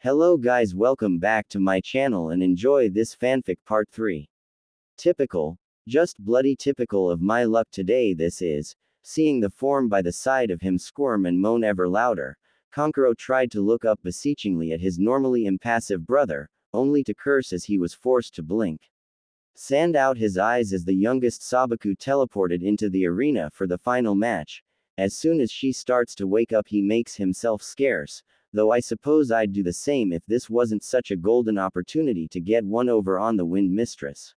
Hello guys, welcome back to my channel and enjoy this fanfic part 3. Typical. Just bloody typical of my luck today this is. Seeing the form by the side of him squirm and moan ever louder, Kankuro tried to look up beseechingly at his normally impassive brother, only to curse as he was forced to blink. Sand out his eyes as the youngest Sabaku teleported into the arena for the final match. As soon as she starts to wake up he makes himself scarce, though I suppose I'd do the same if this wasn't such a golden opportunity to get one over on the Wind Mistress.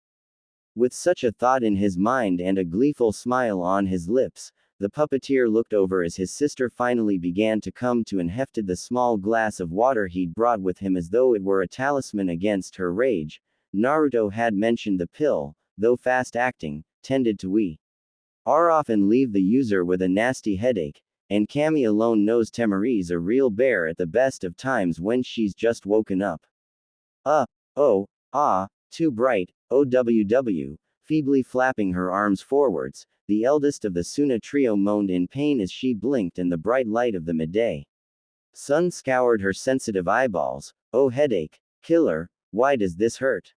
With such a thought in his mind and a gleeful smile on his lips, the puppeteer looked over as his sister finally began to come to and hefted the small glass of water he'd brought with him as though it were a talisman against her rage. Naruto had mentioned the pill, though fast-acting, tended to often leave the user with a nasty headache, and Kami alone knows Temari's a real bear at the best of times when she's just woken up. Too bright, OWW, feebly flapping her arms forwards, the eldest of the Tsunade trio moaned in pain as she blinked in the bright light of the midday sun scoured her sensitive eyeballs. Oh headache, killer, why does this hurt?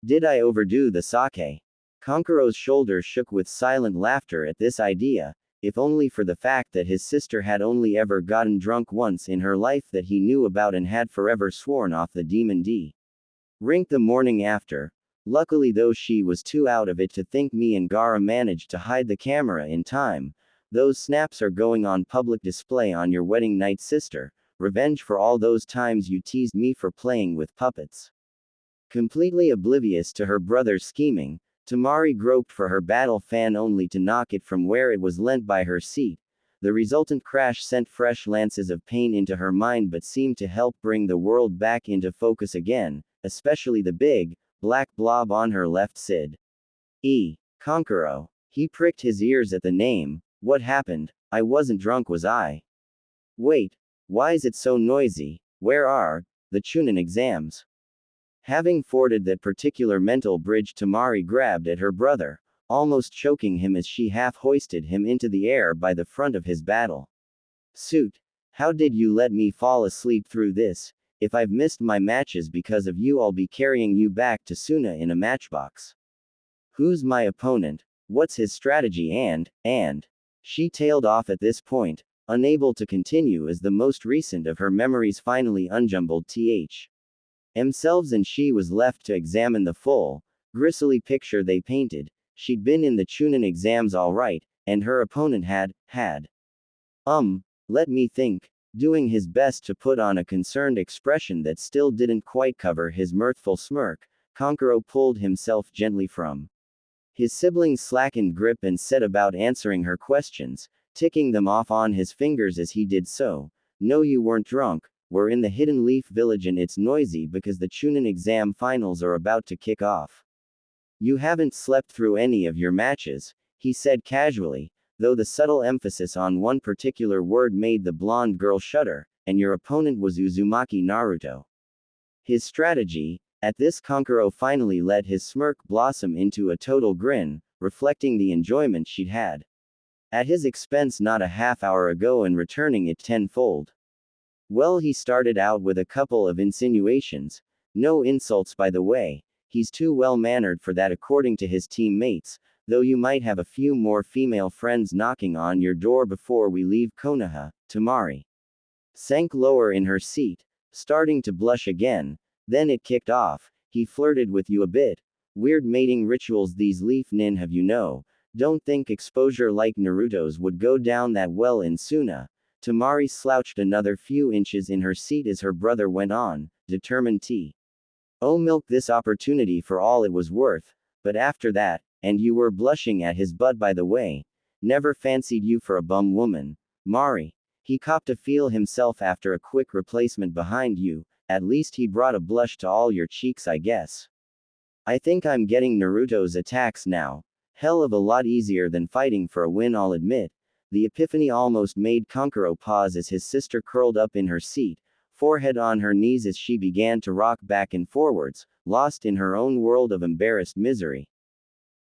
Did I overdo the sake? Kankuro's shoulders shook with silent laughter at this idea, if only for the fact that his sister had only ever gotten drunk once in her life that he knew about and had forever sworn off the demon drink the morning after. Luckily though she was too out of it to think me and Gaara managed to hide the camera in time. Those snaps are going on public display on your wedding night, sister. Revenge for all those times you teased me for playing with puppets. Completely oblivious to her brother's scheming, Temari groped for her battle fan only to knock it from where it was lent by her seat. The resultant crash sent fresh lances of pain into her mind but seemed to help bring the world back into focus again, especially the big, black blob on her left side. Kankuro. He pricked his ears at the name. What happened? I wasn't drunk, was I? Wait. Why is it so noisy? Where are the Chunin exams? Having forded that particular mental bridge, Temari grabbed at her brother, almost choking him as she half-hoisted him into the air by the front of his battle suit. How did you let me fall asleep through this? If I've missed my matches because of you, I'll be carrying you back to Suna in a matchbox. Who's my opponent? What's his strategy? And she tailed off at this point, unable to continue as the most recent of her memories finally unjumbled themselves and she was left to examine the full, gristly picture they painted. She'd been in the Chunin exams alright, and her opponent had. Let me think. Doing his best to put on a concerned expression that still didn't quite cover his mirthful smirk, Kankuro pulled himself gently from his sibling's slackened grip and set about answering her questions, ticking them off on his fingers as he did so. No, you weren't drunk. We're in the Hidden Leaf Village and it's noisy because the Chunin exam finals are about to kick off. You haven't slept through any of your matches, he said casually, though the subtle emphasis on one particular word made the blonde girl shudder, and your opponent was Uzumaki Naruto. His strategy. At this, Kankuro finally let his smirk blossom into a total grin, reflecting the enjoyment she'd had at his expense not a half hour ago and returning it tenfold. Well, he started out with a couple of insinuations. No insults, by the way. He's too well-mannered for that according to his teammates, though you might have a few more female friends knocking on your door before we leave Konoha. Temari sank lower in her seat, starting to blush again. Then it kicked off. He flirted with you a bit. Weird mating rituals these leaf nin have, you know. Don't think exposure like Naruto's would go down that well in Suna. Temari slouched another few inches in her seat as her brother went on, determined to milk this opportunity for all it was worth. But after that, and you were blushing at his butt by the way. Never fancied you for a bum woman. Mari. He copped a feel himself after a quick replacement behind you. At least he brought a blush to all your cheeks, I guess. I think I'm getting Naruto's attacks now. Hell of a lot easier than fighting for a win, I'll admit. The epiphany almost made Kankuro pause as his sister curled up in her seat, forehead on her knees as she began to rock back and forwards, lost in her own world of embarrassed misery.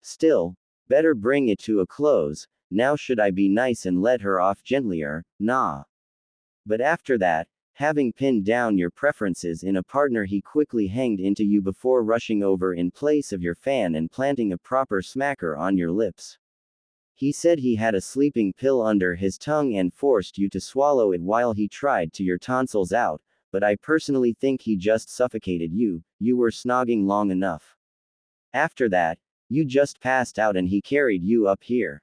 Still, better bring it to a close. Now should I be nice and let her off gentlier? Nah. But after that, Having pinned down your preferences in a partner, he quickly hanged into you before rushing over in place of your fan and planting a proper smacker on your lips. He said he had a sleeping pill under his tongue and forced you to swallow it while he tried to your tonsils out, but I personally think he just suffocated you. You were snogging long enough. After that, you just passed out and he carried you up here.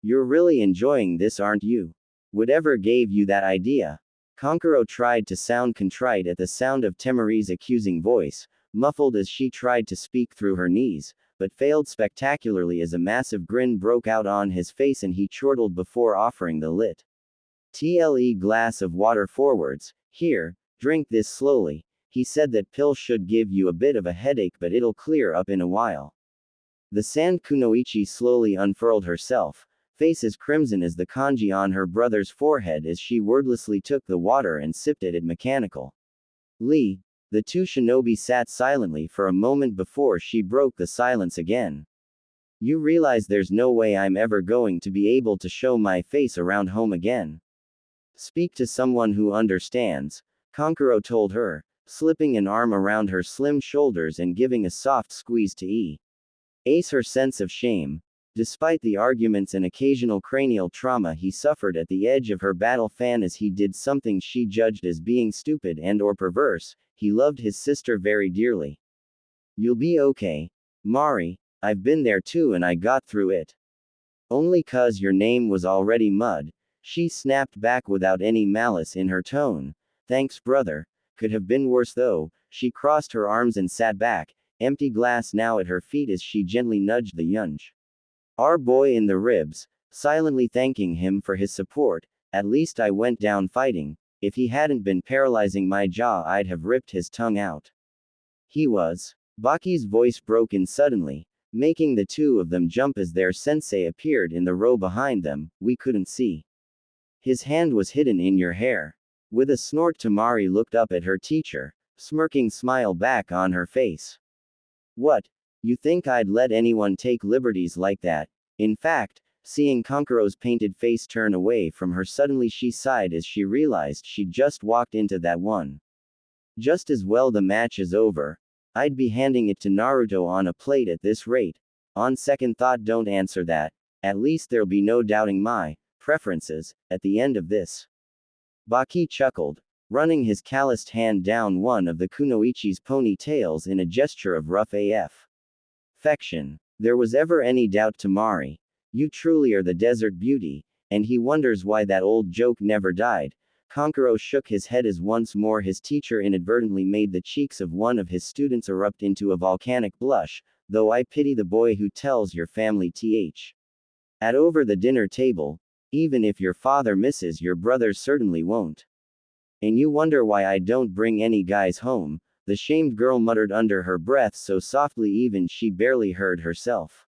You're really enjoying this, aren't you? Whatever gave you that idea? Kankuro tried to sound contrite at the sound of Temari's accusing voice, muffled as she tried to speak through her knees, but failed spectacularly as a massive grin broke out on his face and he chortled before offering the lit TLE glass of water forwards. Here, drink this slowly. He said that pill should give you a bit of a headache but it'll clear up in a while. The sand kunoichi slowly unfurled herself, face as crimson as the kanji on her brother's forehead as she wordlessly took the water and sipped it mechanically. The two shinobi sat silently for a moment before she broke the silence again. You realize there's no way I'm ever going to be able to show my face around home again. Speak to someone who understands, Kankuro told her, slipping an arm around her slim shoulders and giving a soft squeeze to ease her sense of shame. Despite the arguments and occasional cranial trauma he suffered at the edge of her battle fan as he did something she judged as being stupid and/or perverse, he loved his sister very dearly. You'll be okay, Mari, I've been there too and I got through it. Only 'cause your name was already mud, she snapped back without any malice in her tone. Thanks, brother. Could have been worse though. She crossed her arms and sat back, empty glass now at her feet as she gently nudged the our boy in the ribs, silently thanking him for his support. At least I went down fighting. If he hadn't been paralyzing my jaw, I'd have ripped his tongue out. He was. Baki's voice broke in suddenly, making the two of them jump as their sensei appeared in the row behind them. We couldn't see. His hand was hidden in your hair. With a snort, Temari looked up at her teacher, smirking smile back on her face. What? You think I'd let anyone take liberties like that? In fact, seeing Kankuro's painted face turn away from her suddenly, she sighed as she realized she'd just walked into that one. Just as well the match is over. I'd be handing it to Naruto on a plate at this rate. On second thought, don't answer that. At least there'll be no doubting my preferences at the end of this. Baki chuckled, running his calloused hand down one of the kunoichi's ponytails in a gesture of rough AF affection. There was ever any doubt to Mari. You truly are the desert beauty, and he wonders why that old joke never died. Kankuro shook his head as once more his teacher inadvertently made the cheeks of one of his students erupt into a volcanic blush, though I pity the boy who tells your family at over the dinner table, even if your father misses, your brothers certainly won't. And you wonder why I don't bring any guys home, the shamed girl muttered under her breath so softly even she barely heard herself.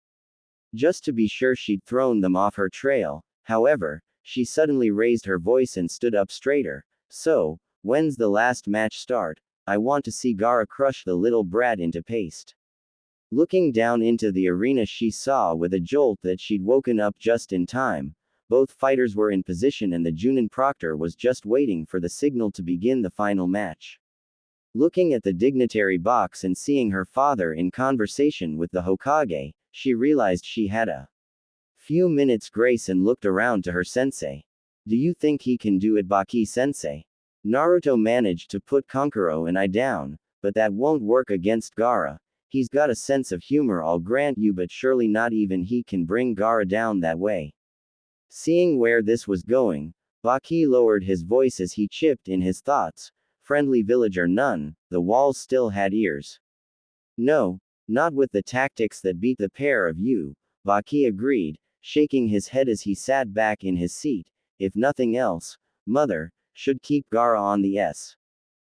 Just to be sure she'd thrown them off her trail. However, she suddenly raised her voice and stood up straighter. So, when's the last match start? I want to see Gaara crush the little brat into paste. Looking down into the arena, she saw with a jolt that she'd woken up just in time. Both fighters were in position and the Junin proctor was just waiting for the signal to begin the final match. Looking at the dignitary box and seeing her father in conversation with the Hokage, she realized she had a few minutes grace and looked around to her sensei. Do you think he can do it, Baki-sensei? Naruto managed to put Kankuro and I down, but that won't work against Gaara. He's got a sense of humor, I'll grant you, but surely not even he can bring Gaara down that way. Seeing where this was going, Baki lowered his voice as he chipped in his thoughts. Friendly village or none, the walls still had ears. No, not with the tactics that beat the pair of you, Baki agreed, shaking his head as he sat back in his seat. If nothing else, Mother should keep Gaara on the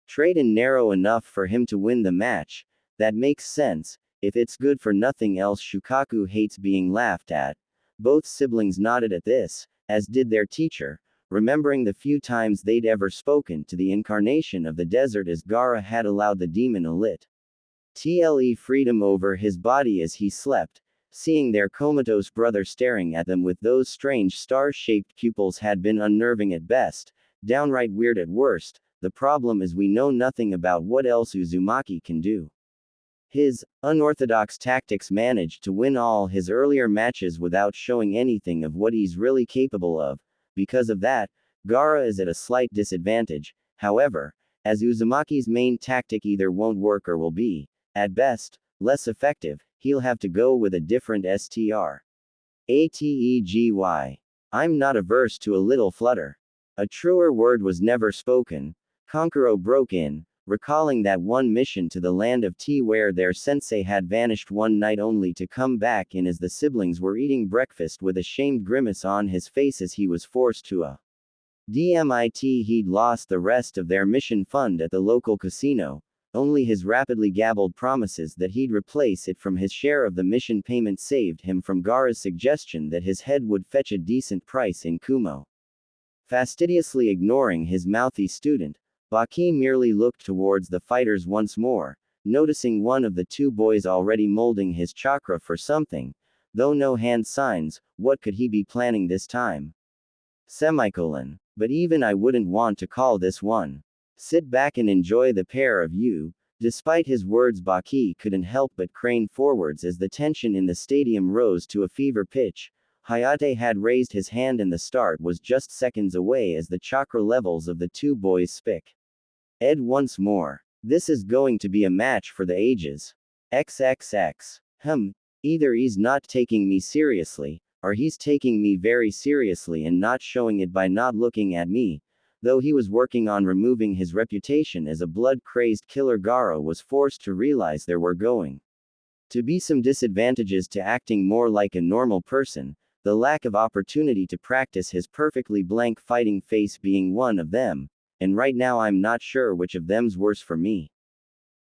straight and narrow enough for him to win the match. That makes sense. If it's good for nothing else, Shukaku hates being laughed at. Both siblings nodded at this, as did their teacher, remembering the few times they'd ever spoken to the incarnation of the desert as Gaara had allowed the demon a tle freedom over his body as he slept. Seeing their comatose brother staring at them with those strange star-shaped pupils had been unnerving at best, downright weird at worst. the problem is we know nothing about what else Uzumaki can do. His unorthodox tactics managed to win all his earlier matches without showing anything of what he's really capable of. Because of that, Gaara is at a slight disadvantage. However, as Uzumaki's main tactic either won't work or will be, at best, less effective, he'll have to go with a different STR. ATEGY. I'm not averse to a little flutter. A truer word was never spoken. Kankuro broke in, recalling that one mission to the land of tea where their sensei had vanished one night only to come back in as the siblings were eating breakfast with a shamed grimace on his face as he was forced to admit he'd lost the rest of their mission fund at the local casino. Only his rapidly gabbled promises that he'd replace it from his share of the mission payment saved him from Gaara's suggestion that his head would fetch a decent price in Kumo. Fastidiously ignoring his mouthy student, Baki merely looked towards the fighters once more, noticing one of the two boys already molding his chakra for something, though no hand signs. What could he be planning this time? But even I wouldn't want to call this one. Sit back and enjoy the pair of you. Despite his words, Baki couldn't help but crane forwards as the tension in the stadium rose to a fever pitch. Hayate had raised his hand and the start was just seconds away as the chakra levels of the two boys spick. Ed once more. This is going to be a match for the ages. XXX. Either he's not taking me seriously, or he's taking me very seriously and not showing it by not looking at me. Though he was working on removing his reputation as a blood-crazed killer, Gaara was forced to realize there were going to be some disadvantages to acting more like a normal person, the lack of opportunity to practice his perfectly blank fighting face being one of them, and right now I'm not sure which of them's worse for me.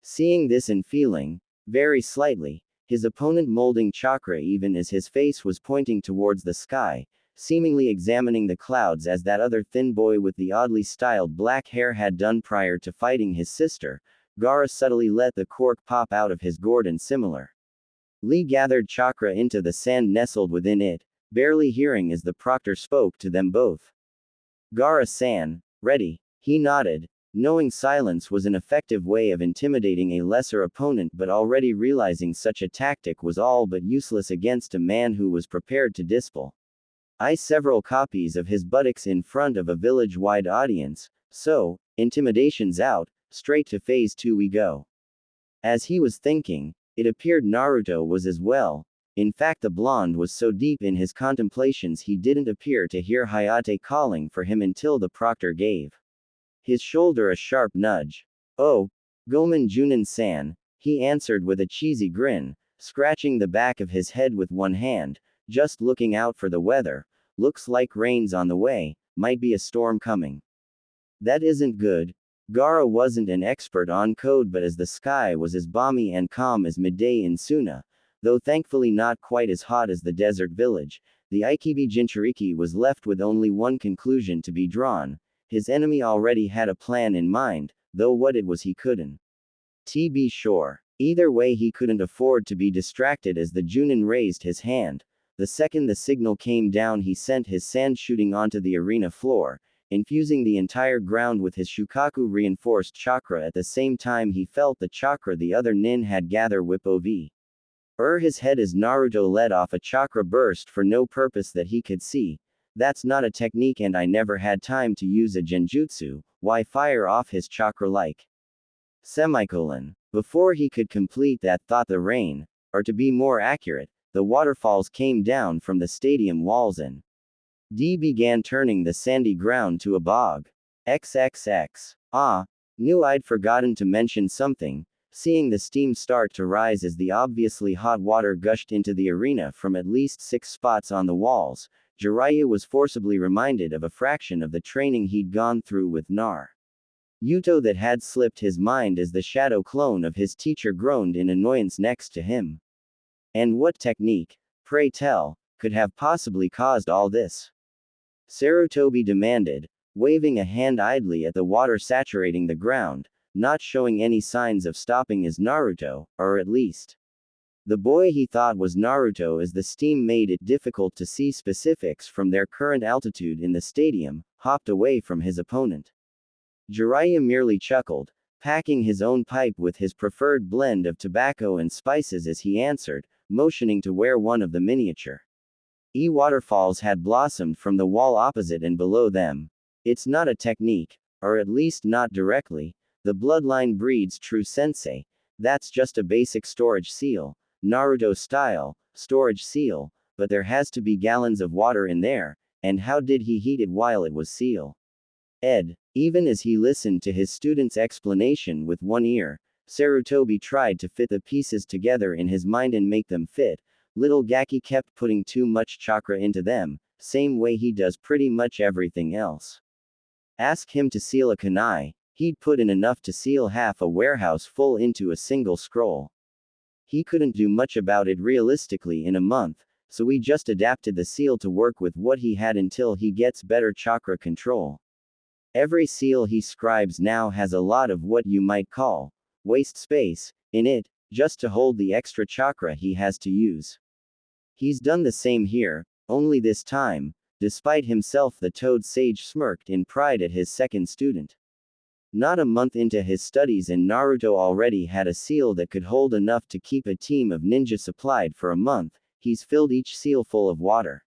Seeing this and feeling, very slightly, his opponent molding chakra even as his face was pointing towards the sky, seemingly examining the clouds as that other thin boy with the oddly styled black hair had done prior to fighting his sister, Gaara subtly let the cork pop out of his gourd and similarly gathered chakra into the sand nestled within it, barely hearing as the proctor spoke to them both. Gaara-san, ready. He nodded, knowing silence was an effective way of intimidating a lesser opponent, but already realizing such a tactic was all but useless against a man who was prepared to display several copies of his buttocks in front of a village-wide audience, so, intimidation's out, straight to phase 2 we go. As he was thinking, it appeared Naruto was as well. In fact, the blonde was so deep in his contemplations he didn't appear to hear Hayate calling for him until the proctor gave his shoulder a sharp nudge. Oh, Gomen Junin-san, he answered with a cheesy grin, scratching the back of his head with one hand, just looking out for the weather. Looks like rain's on the way, might be a storm coming. That isn't good. Gaara wasn't an expert on code, but as the sky was as balmy and calm as midday in Suna, though thankfully not quite as hot as the desert village, the Ikibi Jinchuriki was left with only one conclusion to be drawn. His enemy already had a plan in mind, though what it was he couldn't be sure. Either way, he couldn't afford to be distracted as the Junin raised his hand. The second the signal came down, he sent his sand shooting onto the arena floor, infusing the entire ground with his Shukaku reinforced chakra. At the same time, he felt the chakra the other nin had gather whip over his head as Naruto let off a chakra burst for no purpose that he could see. That's not a technique, and I never had time to use a genjutsu. Why fire off his chakra like? Before he could complete that thought, the rain, or to be more accurate, the waterfalls came down from the stadium walls and began turning the sandy ground to a bog. XXX. Knew I'd forgotten to mention something. Seeing the steam start to rise as the obviously hot water gushed into the arena from at least 6 spots on the walls, Jiraiya was forcibly reminded of a fraction of the training he'd gone through with Naruto that had slipped his mind as the shadow clone of his teacher groaned in annoyance next to him. And what technique, pray tell, could have possibly caused all this? Sarutobi demanded, waving a hand idly at the water saturating the ground, not showing any signs of stopping as Naruto, or at least the boy he thought was Naruto, as the steam made it difficult to see specifics from their current altitude in the stadium, hopped away from his opponent. Jiraiya merely chuckled, packing his own pipe with his preferred blend of tobacco and spices as he answered, motioning to where one of the miniature waterfalls had blossomed from the wall opposite and below them. It's not a technique, or at least not directly. The bloodline breeds true sensei. That's just a basic storage seal, Naruto style, storage seal, but there has to be gallons of water in there, and how did he heat it while it was seal? Even as he listened to his student's explanation with one ear, Sarutobi tried to fit the pieces together in his mind and make them fit. Little Gaki kept putting too much chakra into them, same way he does pretty much everything else. Ask him to seal a kunai, he'd put in enough to seal half a warehouse full into a single scroll. He couldn't do much about it realistically in a month, so we just adapted the seal to work with what he had until he gets better chakra control. Every seal he scribes now has a lot of what you might call waste space in it, just to hold the extra chakra he has to use. He's done the same here, only this time, despite himself, the Toad Sage smirked in pride at his second student. Not a month into his studies and Naruto already had a seal that could hold enough to keep a team of ninja supplied for a month. He's filled each seal full of water.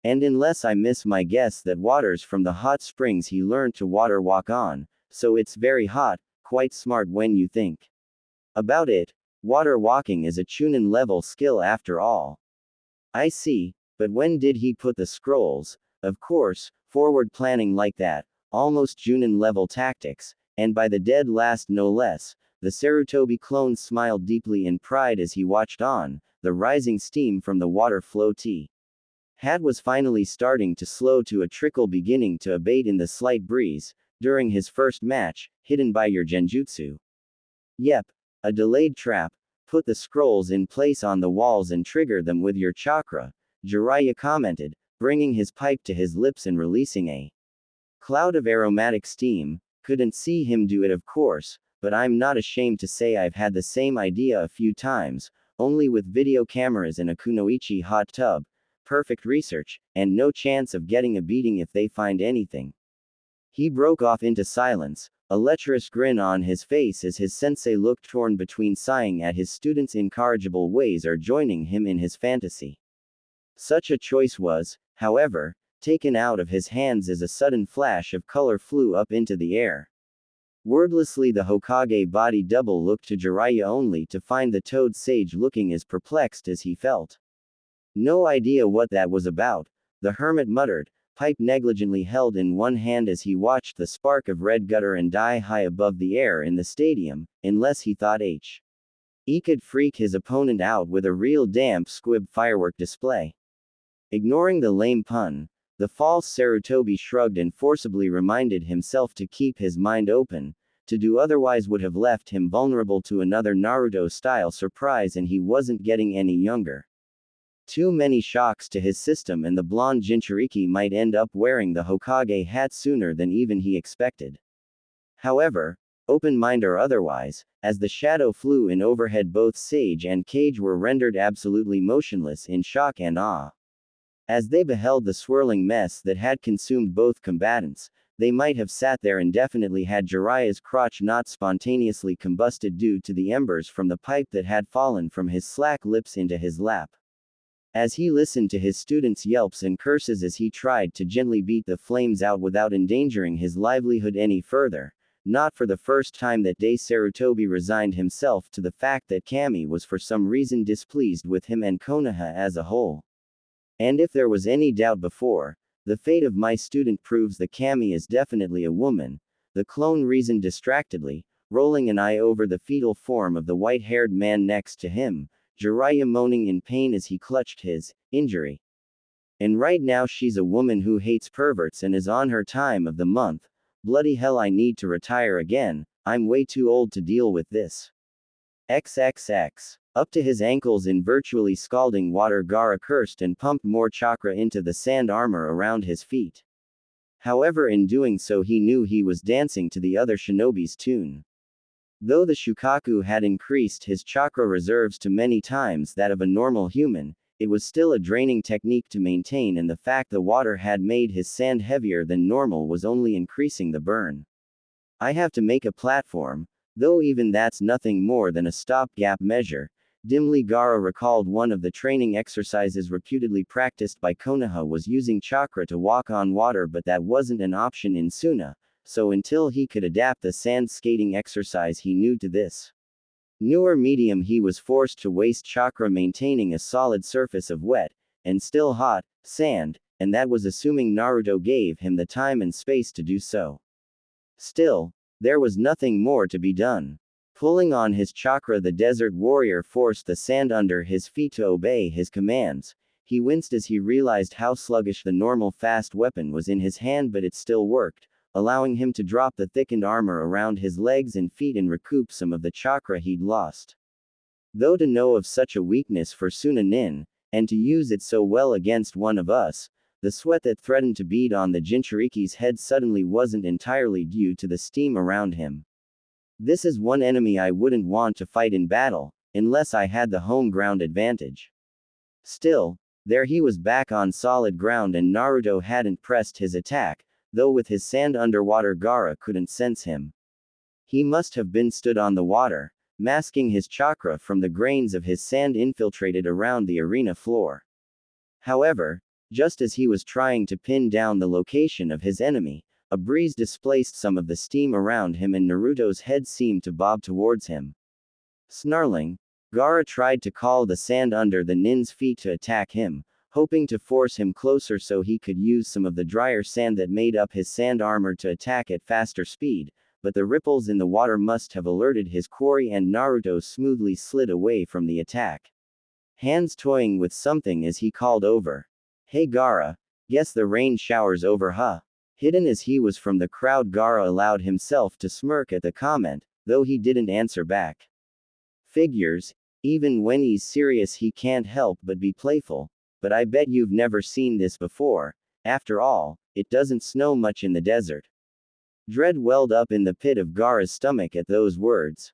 And unless I miss my guess, that water's from the hot springs he learned to water walk on, so it's very hot, quite smart when you think about it. Water walking is a chunin level skill after all. I see, but when did he put the scrolls? Of course, forward planning like that, almost Junin level tactics, and by the dead last no less. The Sarutobi clone smiled deeply in pride as he watched on. The rising steam from the water flow hat was finally starting to slow to a trickle, beginning to abate in the slight breeze. During his first match, hidden by your genjutsu. Yep, a delayed trap. Put the scrolls in place on the walls and trigger them with your chakra, Jiraiya commented, bringing his pipe to his lips and releasing a cloud of aromatic steam. Couldn't see him do it, of course, but I'm not ashamed to say I've had the same idea a few times, only with video cameras in a kunoichi hot tub. Perfect research, and no chance of getting a beating if they find anything. He broke off into silence, a lecherous grin on his face as his sensei looked torn between sighing at his student's incorrigible ways or joining him in his fantasy. Such a choice was, however, taken out of his hands as a sudden flash of color flew up into the air. Wordlessly, the Hokage body double looked to Jiraiya only to find the Toad Sage looking as perplexed as he felt. No idea what that was about, the hermit muttered, pipe negligently held in one hand as he watched the spark of red gutter and die high above the air in the stadium, unless he thought he could freak his opponent out with a real damp squib firework display. Ignoring the lame pun, the false Sarutobi shrugged and forcibly reminded himself to keep his mind open. To do otherwise would have left him vulnerable to another Naruto-style surprise, and he wasn't getting any younger. Too many shocks to his system, and the blonde Jinchuriki might end up wearing the Hokage hat sooner than even he expected. However, open mind or otherwise, as the shadow flew in overhead, both Sage and Cage were rendered absolutely motionless in shock and awe. As they beheld the swirling mess that had consumed both combatants, they might have sat there indefinitely had Jiraiya's crotch not spontaneously combusted due to the embers from the pipe that had fallen from his slack lips into his lap. As he listened to his student's yelps and curses as he tried to gently beat the flames out without endangering his livelihood any further, not for the first time that day Sarutobi resigned himself to the fact that Kami was for some reason displeased with him and Konoha as a whole. And if there was any doubt before, the fate of my student proves that Kami is definitely a woman, the clone reasoned distractedly, rolling an eye over the fetal form of the white-haired man next to him, Jiraiya moaning in pain as he clutched his injury. And right now she's a woman who hates perverts and is on her time of the month. Bloody hell, I need to retire again, I'm way too old to deal with this. XXX. Up to his ankles in virtually scalding water, Gaara cursed and pumped more chakra into the sand armor around his feet. However, in doing so he knew he was dancing to the other shinobi's tune. Though the Shukaku had increased his chakra reserves to many times that of a normal human, it was still a draining technique to maintain, and the fact the water had made his sand heavier than normal was only increasing the burn. I have to make a platform, though even that's nothing more than a stopgap measure. Dimly Gaara recalled one of the training exercises reputedly practiced by Konoha was using chakra to walk on water, but that wasn't an option in Suna, so until he could adapt the sand skating exercise he knew to this newer medium, he was forced to waste chakra maintaining a solid surface of wet, and still hot, sand, and that was assuming Naruto gave him the time and space to do so. Still, there was nothing more to be done. Pulling on his chakra, the desert warrior forced the sand under his feet to obey his commands. He winced as he realized how sluggish the normal fast weapon was in his hand, but it still worked, allowing him to drop the thickened armor around his legs and feet and recoup some of the chakra he'd lost. Though to know of such a weakness for Tsunade, and to use it so well against one of us, the sweat that threatened to bead on the Jinchuriki's head suddenly wasn't entirely due to the steam around him. This is one enemy I wouldn't want to fight in battle, unless I had the home ground advantage. Still, there he was back on solid ground and Naruto hadn't pressed his attack, though with his sand underwater Gaara couldn't sense him. He must have been stood on the water, masking his chakra from the grains of his sand infiltrated around the arena floor. However, just as he was trying to pin down the location of his enemy, a breeze displaced some of the steam around him and Naruto's head seemed to bob towards him. Snarling, Gaara tried to call the sand under the nin's feet to attack him, hoping to force him closer so he could use some of the drier sand that made up his sand armor to attack at faster speed, but the ripples in the water must have alerted his quarry and Naruto smoothly slid away from the attack. Hands toying with something as he called over. "Hey Gaara, guess the rain shower's over, huh?" Hidden as he was from the crowd, Gaara allowed himself to smirk at the comment, though he didn't answer back. Figures, even when he's serious he can't help but be playful, but I bet you've never seen this before. After all, it doesn't snow much in the desert. Dread welled up in the pit of Gaara's stomach at those words.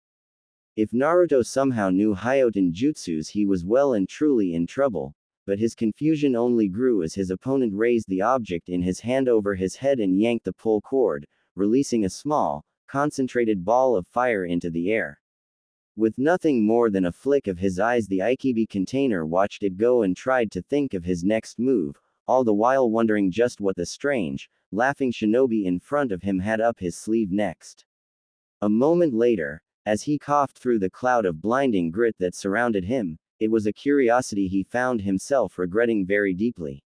If Naruto somehow knew Hyoten jutsus, he was well and truly in trouble, but his confusion only grew as his opponent raised the object in his hand over his head and yanked the pull cord, releasing a small, concentrated ball of fire into the air. With nothing more than a flick of his eyes, the Ikibi container watched it go and tried to think of his next move, all the while wondering just what the strange, laughing shinobi in front of him had up his sleeve next. A moment later, as he coughed through the cloud of blinding grit that surrounded him, it was a curiosity he found himself regretting very deeply.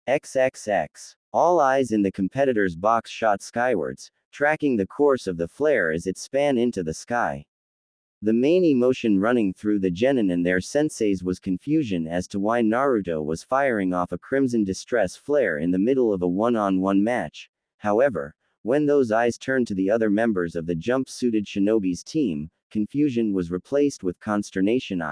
XXX. All eyes in the competitor's box shot skywards, tracking the course of the flare as it span into the sky. The main emotion running through the genin and their senseis was confusion as to why Naruto was firing off a crimson distress flare in the middle of a one-on-one match. However, when those eyes turned to the other members of the jump-suited shinobi's team, confusion was replaced with consternation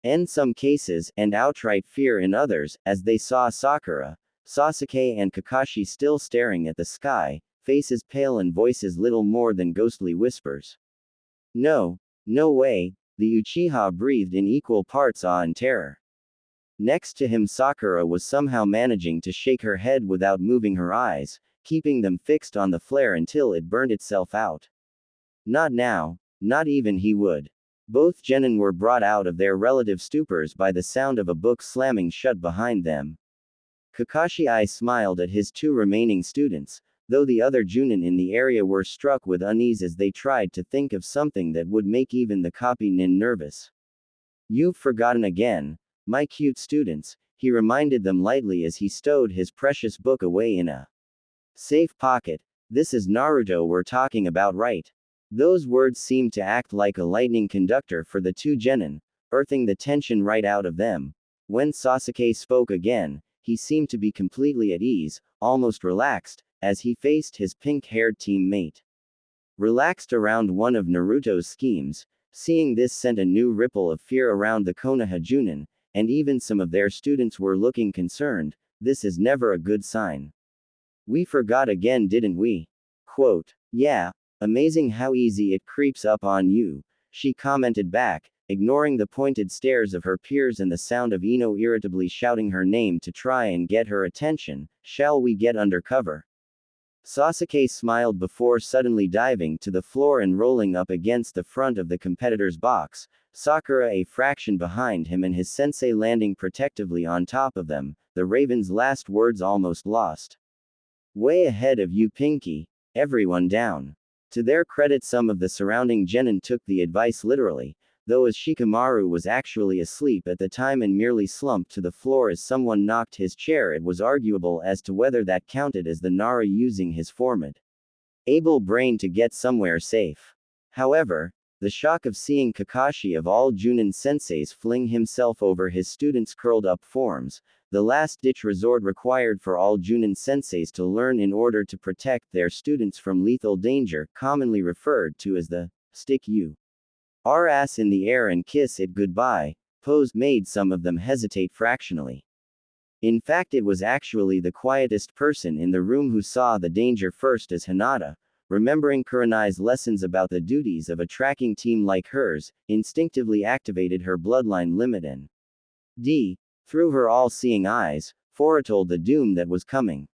in some cases, and outright fear in others, as they saw Sakura, Sasuke and Kakashi still staring at the sky, faces pale and voices little more than ghostly whispers. No, no way, the Uchiha breathed in equal parts awe and terror. Next to him, Sakura was somehow managing to shake her head without moving her eyes, keeping them fixed on the flare until it burned itself out. Not now, not even he would. Both genin were brought out of their relative stupors by the sound of a book slamming shut behind them. Kakashi smiled at his two remaining students, though the other Junin in the area were struck with unease as they tried to think of something that would make even the copy nin nervous. "You've forgotten again, my cute students," he reminded them lightly as he stowed his precious book away in a safe pocket. "This is Naruto we're talking about, right?" Those words seemed to act like a lightning conductor for the two genin, earthing the tension right out of them. When Sasuke spoke again, he seemed to be completely at ease, almost relaxed, as he faced his pink-haired teammate. Relaxed around one of Naruto's schemes, seeing this sent a new ripple of fear around the Konoha Junin, and even some of their students were looking concerned. This is never a good sign. "We forgot again, didn't we?" Quote, "Yeah. Amazing how easy it creeps up on you," she commented back, ignoring the pointed stares of her peers and the sound of Ino irritably shouting her name to try and get her attention. "Shall we get under cover?" Sasuke smiled before suddenly diving to the floor and rolling up against the front of the competitor's box, Sakura a fraction behind him and his sensei landing protectively on top of them, the Raven's last words almost lost. Way ahead of you, Pinky. Everyone down. To their credit, some of the surrounding genin took the advice literally, though as Shikamaru was actually asleep at the time and merely slumped to the floor as someone knocked his chair, it was arguable as to whether that counted as the Nara using his formid able brain to get somewhere safe. However, the shock of seeing Kakashi of all Junin senseis fling himself over his students' curled up forms, the last-ditch resort required for all Junin senseis to learn in order to protect their students from lethal danger, commonly referred to as the stick you our ass in the air and kiss it goodbye, pose made some of them hesitate fractionally. In fact, it was actually the quietest person in the room who saw the danger first, as Hinata, remembering Kurenai's lessons about the duties of a tracking team like hers, instinctively activated her bloodline limit and through her all-seeing eyes, foretold the doom that was coming.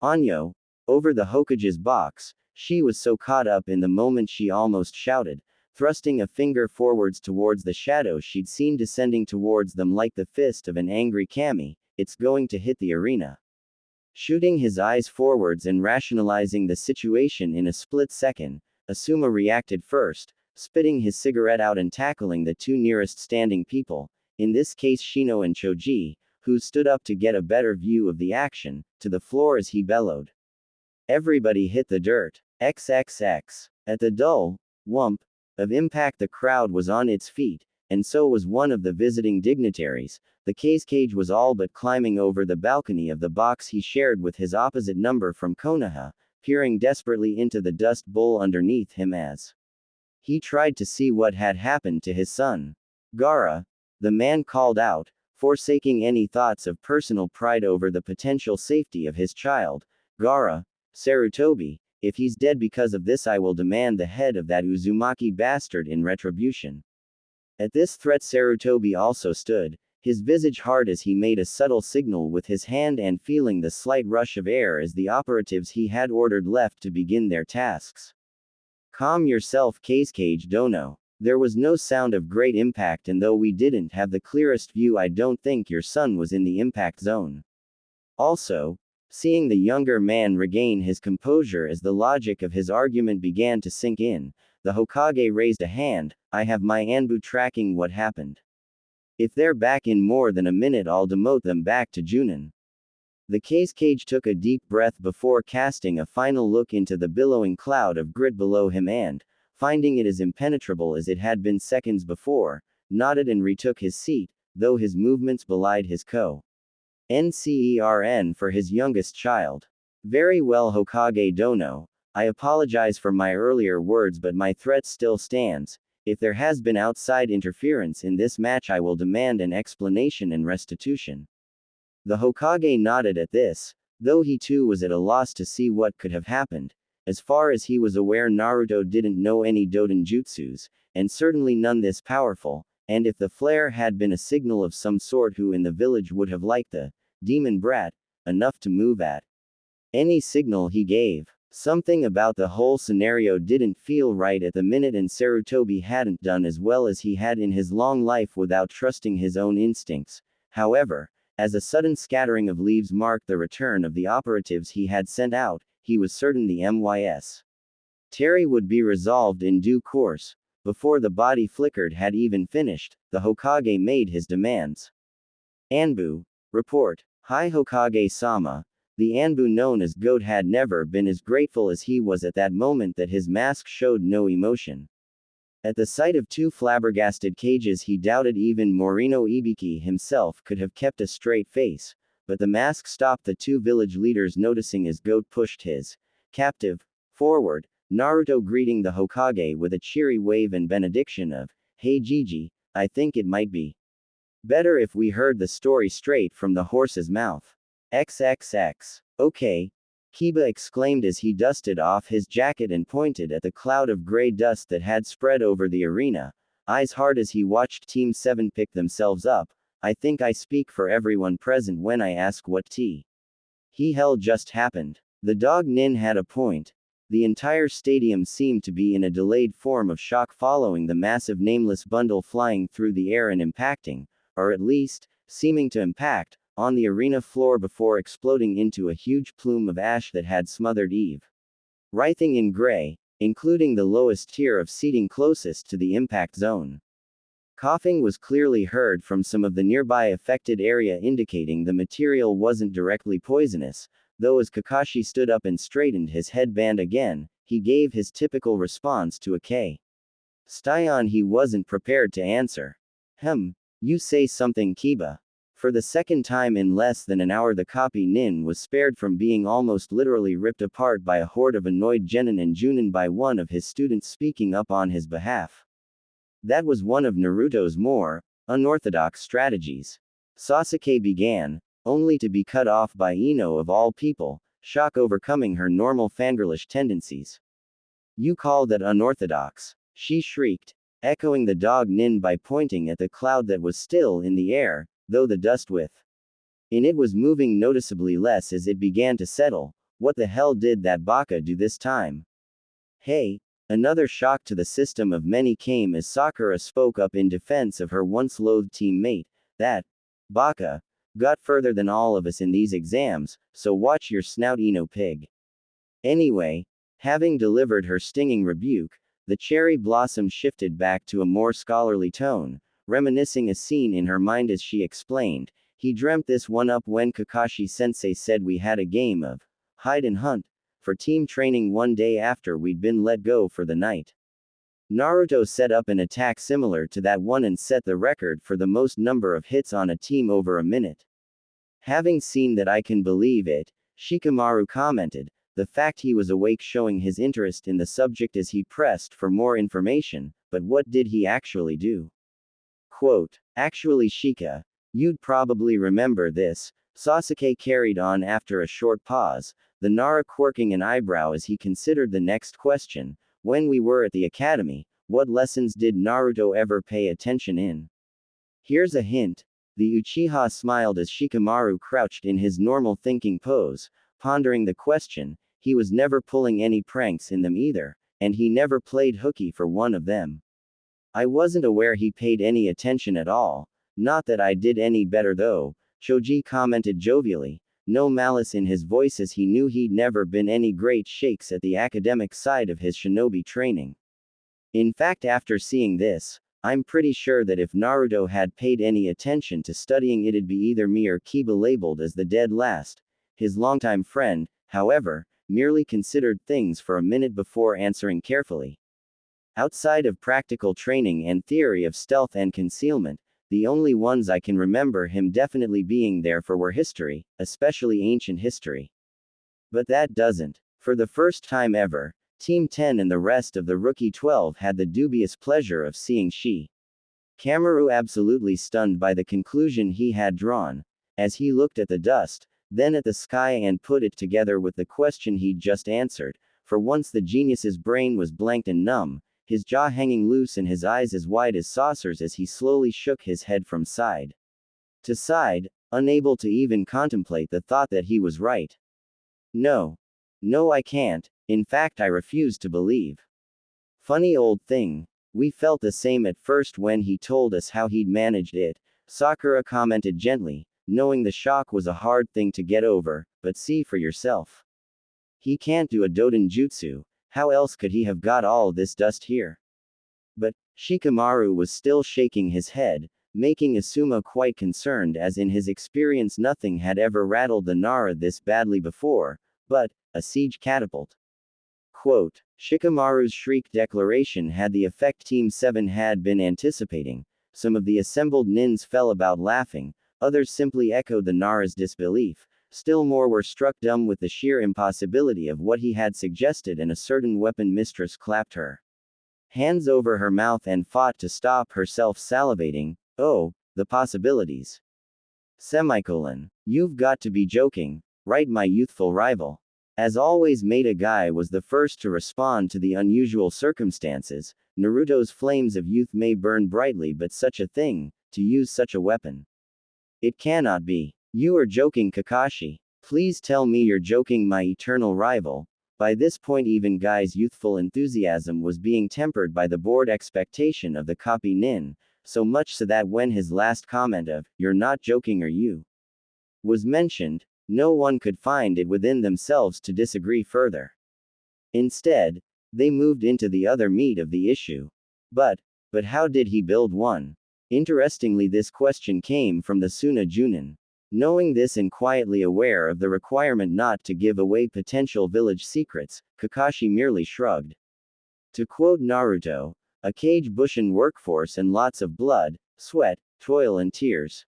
Anyo, over the Hokage's box, she was so caught up in the moment she almost shouted, thrusting a finger forwards towards the shadow she'd seen descending towards them like the fist of an angry kami, it's going to hit the arena. Shooting his eyes forwards and rationalizing the situation in a split second, Asuma reacted first, spitting his cigarette out and tackling the two nearest standing people, in this case Shino and Choji, who stood up to get a better view of the action, to the floor as he bellowed. Everybody hit the dirt. XXX. At the dull whump of impact, the crowd was on its feet, and so was one of the visiting dignitaries. The cage was all but climbing over the balcony of the box he shared with his opposite number from Konoha, peering desperately into the dust bowl underneath him as he tried to see what had happened to his son. Gaara, the man called out, forsaking any thoughts of personal pride over the potential safety of his child. Gaara, Sarutobi, if he's dead because of this, I will demand the head of that Uzumaki bastard in retribution. At this threat, Sarutobi also stood, his visage hard as he made a subtle signal with his hand and feeling the slight rush of air as the operatives he had ordered left to begin their tasks. Calm yourself, Cage Dono. There was no sound of great impact, and though we didn't have the clearest view, I don't think your son was in the impact zone. Also, seeing the younger man regain his composure as the logic of his argument began to sink in, the Hokage raised a hand. I have my Anbu tracking what happened. If they're back in more than a minute, I'll demote them back to Junin. The cage took a deep breath before casting a final look into the billowing cloud of grit below him and, finding it as impenetrable as it had been seconds before, nodded and retook his seat, though his movements belied his NCERN for his youngest child. Very well, Hokage Dono. I apologize for my earlier words, but my threat still stands. If there has been outside interference in this match, I will demand an explanation and restitution. The Hokage nodded at this, though he too was at a loss to see what could have happened. As far as he was aware, Naruto didn't know any Doden jutsus, and certainly none this powerful, and if the flare had been a signal of some sort, who in the village would have liked the demon brat enough to move at any signal he gave? Something about the whole scenario didn't feel right at the minute, and Sarutobi hadn't done as well as he had in his long life without trusting his own instincts. However, as a sudden scattering of leaves marked the return of the operatives he had sent out, he was certain the MYS Terry would be resolved in due course. Before the body flickered had even finished, the Hokage made his demands. Anbu, report. Hi Hokage-sama. The Anbu known as Goat had never been as grateful as he was at that moment that his mask showed no emotion. At the sight of two flabbergasted cages, he doubted even Morino Ibiki himself could have kept a straight face, but the mask stopped the two village leaders, noticing as Goat pushed his captive forward, Naruto greeting the Hokage with a cheery wave and benediction of, "Hey Gigi, I think it might be better if we heard the story straight from the horse's mouth." XXX. Okay. Kiba exclaimed as he dusted off his jacket and pointed at the cloud of gray dust that had spread over the arena, eyes hard as he watched Team 7 pick themselves up. I think I speak for everyone present when I ask what the hell just happened. The dog Nin had a point. The entire stadium seemed to be in a delayed form of shock following the massive nameless bundle flying through the air and impacting, or at least, seeming to impact, on the arena floor before exploding into a huge plume of ash that had smothered Eve. Writhing in gray, including the lowest tier of seating closest to the impact zone. Coughing was clearly heard from some of the nearby affected area, indicating the material wasn't directly poisonous, though as Kakashi stood up and straightened his headband again, he gave his typical response to a K. Styon. He wasn't prepared to answer. You say something, Kiba. For the second time in less than an hour, the copy Nin was spared from being almost literally ripped apart by a horde of annoyed genin and junin by one of his students speaking up on his behalf. That was one of Naruto's more unorthodox strategies. Sasuke began, only to be cut off by Ino of all people, shock overcoming her normal fangirlish tendencies. You call that unorthodox? She shrieked, echoing the dog Nin by pointing at the cloud that was still in the air, though the dust in it was moving noticeably less as it began to settle. What the hell did that Baka do this time? Hey! Another shock to the system of many came as Sakura spoke up in defense of her once loathed teammate. That Baka got further than all of us in these exams, so watch your snout, Ino pig. Anyway, having delivered her stinging rebuke, the cherry blossom shifted back to a more scholarly tone, reminiscing a scene in her mind as she explained. He dreamt this one up when Kakashi-sensei said we had a game of hide and hunt for team training one day after we'd been let go for the night. Naruto set up an attack similar to that one and set the record for the most number of hits on a team over a minute. Having seen that, I can believe it, Shikamaru commented, the fact he was awake showing his interest in the subject as he pressed for more information. But what did he actually do? Quote, actually, Shika, you'd probably remember this, Sasuke carried on after a short pause, the Nara quirking an eyebrow as he considered the next question. When we were at the academy, what lessons did Naruto ever pay attention in? Here's a hint. The Uchiha smiled as Shikamaru crouched in his normal thinking pose, pondering the question. He was never pulling any pranks in them either, and he never played hooky for one of them. I wasn't aware he paid any attention at all. Not that I did any better though, Choji commented jovially, no malice in his voice as he knew he'd never been any great shakes at the academic side of his shinobi training. In fact, after seeing this, I'm pretty sure that if Naruto had paid any attention to studying, it'd be either me or Kiba, labeled as the dead last. His longtime friend, however, merely considered things for a minute before answering carefully. Outside of practical training and theory of stealth and concealment, the only ones I can remember him definitely being there for were history, especially ancient history. But that doesn't. For the first time ever, Team 10 and the rest of the Rookie 12 had the dubious pleasure of seeing Shikamaru absolutely stunned by the conclusion he had drawn, as he looked at the dust, then at the sky and put it together with the question he'd just answered. For once the genius's brain was blanked and numb, his jaw hanging loose and his eyes as wide as saucers as he slowly shook his head from side to side, unable to even contemplate the thought that he was right. No. No, I can't. In fact, I refuse to believe. Funny old thing. We felt the same at first when he told us how he'd managed it, Sakura commented gently, knowing the shock was a hard thing to get over, but see for yourself. He can't do a Doden jutsu. How else could he have got all this dust here? But Shikamaru was still shaking his head, making Asuma quite concerned as in his experience nothing had ever rattled the Nara this badly before, but a siege catapult. Quote, Shikamaru's shriek declaration had the effect Team 7 had been anticipating. Some of the assembled nins fell about laughing, others simply echoed the Nara's disbelief. Still more were struck dumb with the sheer impossibility of what he had suggested, and a certain weapon mistress clapped her hands over her mouth and fought to stop herself salivating. Oh, the possibilities. Semicolon. You've got to be joking, right, my youthful rival? As always, Maida Guy was the first to respond to the unusual circumstances. Naruto's flames of youth may burn brightly, but such a thing, to use such a weapon. It cannot be. You are joking, Kakashi. Please tell me you're joking, my eternal rival. By this point, even Guy's youthful enthusiasm was being tempered by the bored expectation of the copy nin, so much so that when his last comment of, "You're not joking, are you?" was mentioned, no one could find it within themselves to disagree further. Instead, they moved into the other meat of the issue. But how did he build one? Interestingly, this question came from the Tsunade. Knowing this and quietly aware of the requirement not to give away potential village secrets, Kakashi merely shrugged. To quote Naruto, "A cage bushin' workforce and lots of blood, sweat, toil and tears."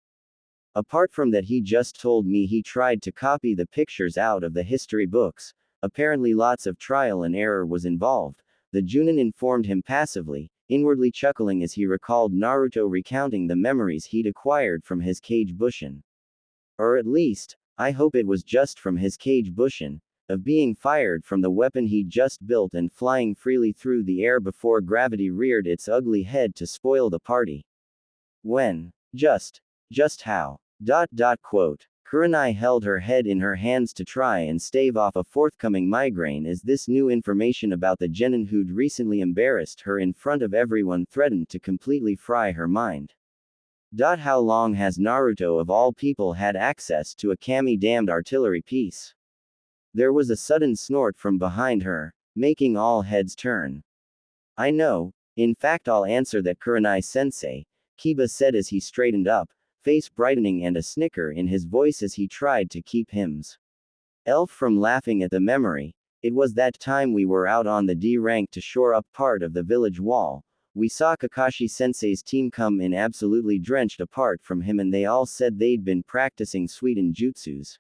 Apart from that, he just told me he tried to copy the pictures out of the history books. Apparently lots of trial and error was involved, the Junin informed him passively, inwardly chuckling as he recalled Naruto recounting the memories he'd acquired from his cage bushin. Or at least, I hope it was just from his cage bushin, of being fired from the weapon he'd just built and flying freely through the air before gravity reared its ugly head to spoil the party. When? Just how? Quote. Kurenai held her head in her hands to try and stave off a forthcoming migraine as this new information about the genin who'd recently embarrassed her in front of everyone threatened to completely fry her mind. How long has Naruto of all people had access to a kami-damned artillery piece? There was a sudden snort from behind her, making all heads turn. I know, in fact I'll answer that, Kurenai-sensei, Kiba said as he straightened up, face brightening and a snicker in his voice as he tried to keep himself from laughing at the memory. It was that time we were out on the D rank to shore up part of the village wall. We saw Kakashi-sensei's team come in absolutely drenched apart from him, and they all said they'd been practicing Suiten jutsus.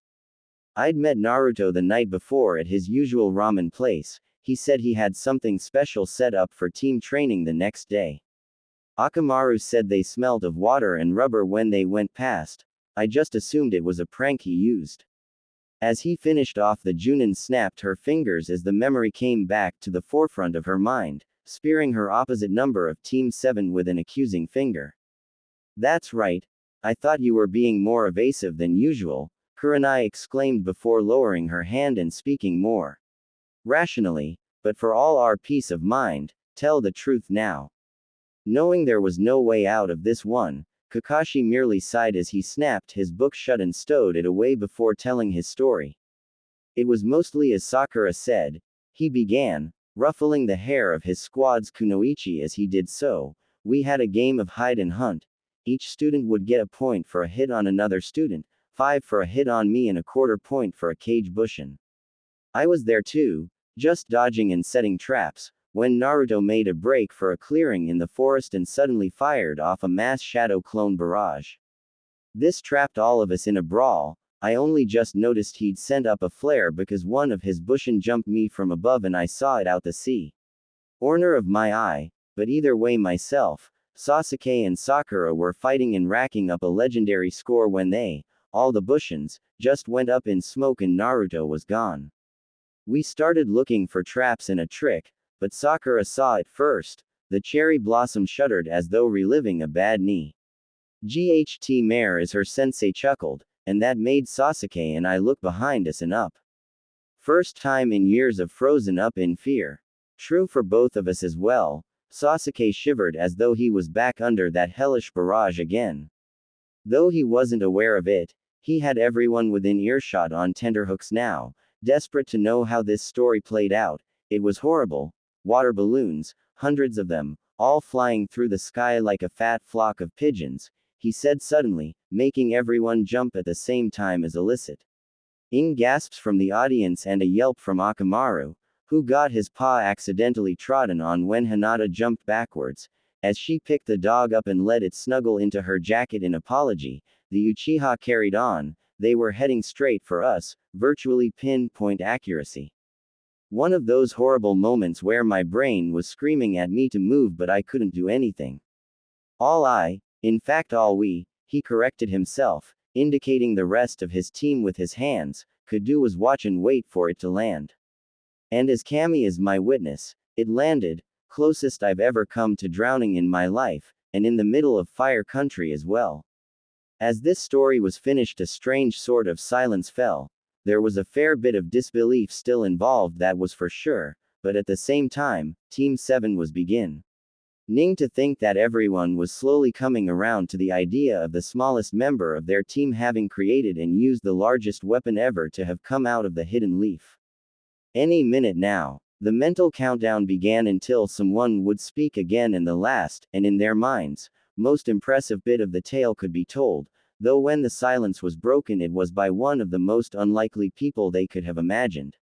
I'd met Naruto the night before at his usual ramen place. He said he had something special set up for team training the next day. Akamaru said they smelled of water and rubber when they went past. I just assumed it was a prank he used. As he finished off, the Junin snapped her fingers as the memory came back to the forefront of her mind, spearing her opposite number of Team 7 with an accusing finger. That's right. I thought you were being more evasive than usual, Kurenai exclaimed before lowering her hand and speaking more rationally. But for all our peace of mind, tell the truth now. Knowing there was no way out of this one, Kakashi merely sighed as he snapped his book shut and stowed it away before telling his story. It was mostly as Sakura said, he began, ruffling the hair of his squad's kunoichi as he did so. We had a game of hide and hunt. Each student would get a point for a hit on another student, 5 for a hit on me and a quarter point for a cage bushin. I was there too, just dodging and setting traps, when Naruto made a break for a clearing in the forest and suddenly fired off a mass shadow clone barrage. This trapped all of us in a brawl. I only just noticed he'd sent up a flare because one of his bushin jumped me from above and I saw it out the sea corner of my eye, but either way myself, Sasuke and Sakura were fighting and racking up a legendary score when all the bushins, just went up in smoke and Naruto was gone. We started looking for traps and a trick, but Sakura saw it first. The cherry blossom shuddered as though reliving a bad knee. GHT mare is her, sensei chuckled, and that made Sasuke and I look behind us and up. First time in years of frozen up in fear. True for both of us as well. Sasuke shivered as though he was back under that hellish barrage again. Though he wasn't aware of it, he had everyone within earshot on tenterhooks now, desperate to know how this story played out. It was horrible. Water balloons, hundreds of them, all flying through the sky like a fat flock of pigeons, he said suddenly, making everyone jump at the same time as illicit. Gasps from the audience and a yelp from Akamaru, who got his paw accidentally trodden on when Hinata jumped backwards. As she picked the dog up and let it snuggle into her jacket in apology, the Uchiha carried on. They were heading straight for us, virtually pinpoint accuracy. One of those horrible moments where my brain was screaming at me to move but I couldn't do anything. In fact all we, he corrected himself, indicating the rest of his team with his hands, could do was watch and wait for it to land. And as Kami is my witness, it landed, closest I've ever come to drowning in my life, and in the middle of fire country as well. As this story was finished, a strange sort of silence fell. there was a fair bit of disbelief still involved, that was for sure, but at the same time, Team 7 was beginning to think that everyone was slowly coming around to the idea of the smallest member of their team having created and used the largest weapon ever to have come out of the hidden leaf. Any minute now, the mental countdown began until someone would speak again, and the last, and in their minds, most impressive bit of the tale could be told, though when the silence was broken it was by one of the most unlikely people they could have imagined.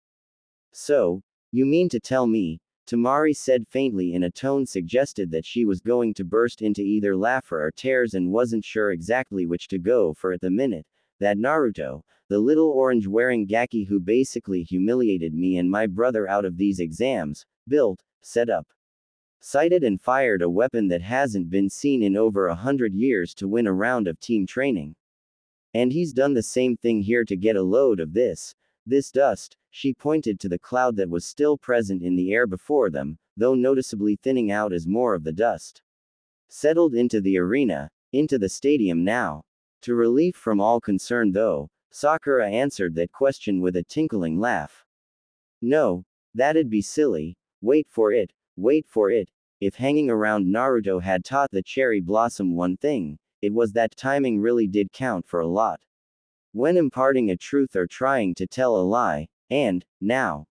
"So, you mean to tell me," Tamari said faintly in a tone suggested that she was going to burst into either laughter or tears and wasn't sure exactly which to go for at the minute, "that Naruto, the little orange-wearing gaki who basically humiliated me and my brother out of these exams, built, set up, sighted and fired a weapon that hasn't been seen in over 100 years to win a round of team training. And he's done the same thing here to get a load of this dust." She pointed to the cloud that was still present in the air before them, though noticeably thinning out as more of the dust settled into the arena, into the stadium now. To relief from all concern though, Sakura answered that question with a tinkling laugh. "No, that'd be silly. Wait for it, wait for it." If hanging around Naruto had taught the cherry blossom one thing, it was that timing really did count for a lot. When imparting a truth or trying to tell a lie, and, now.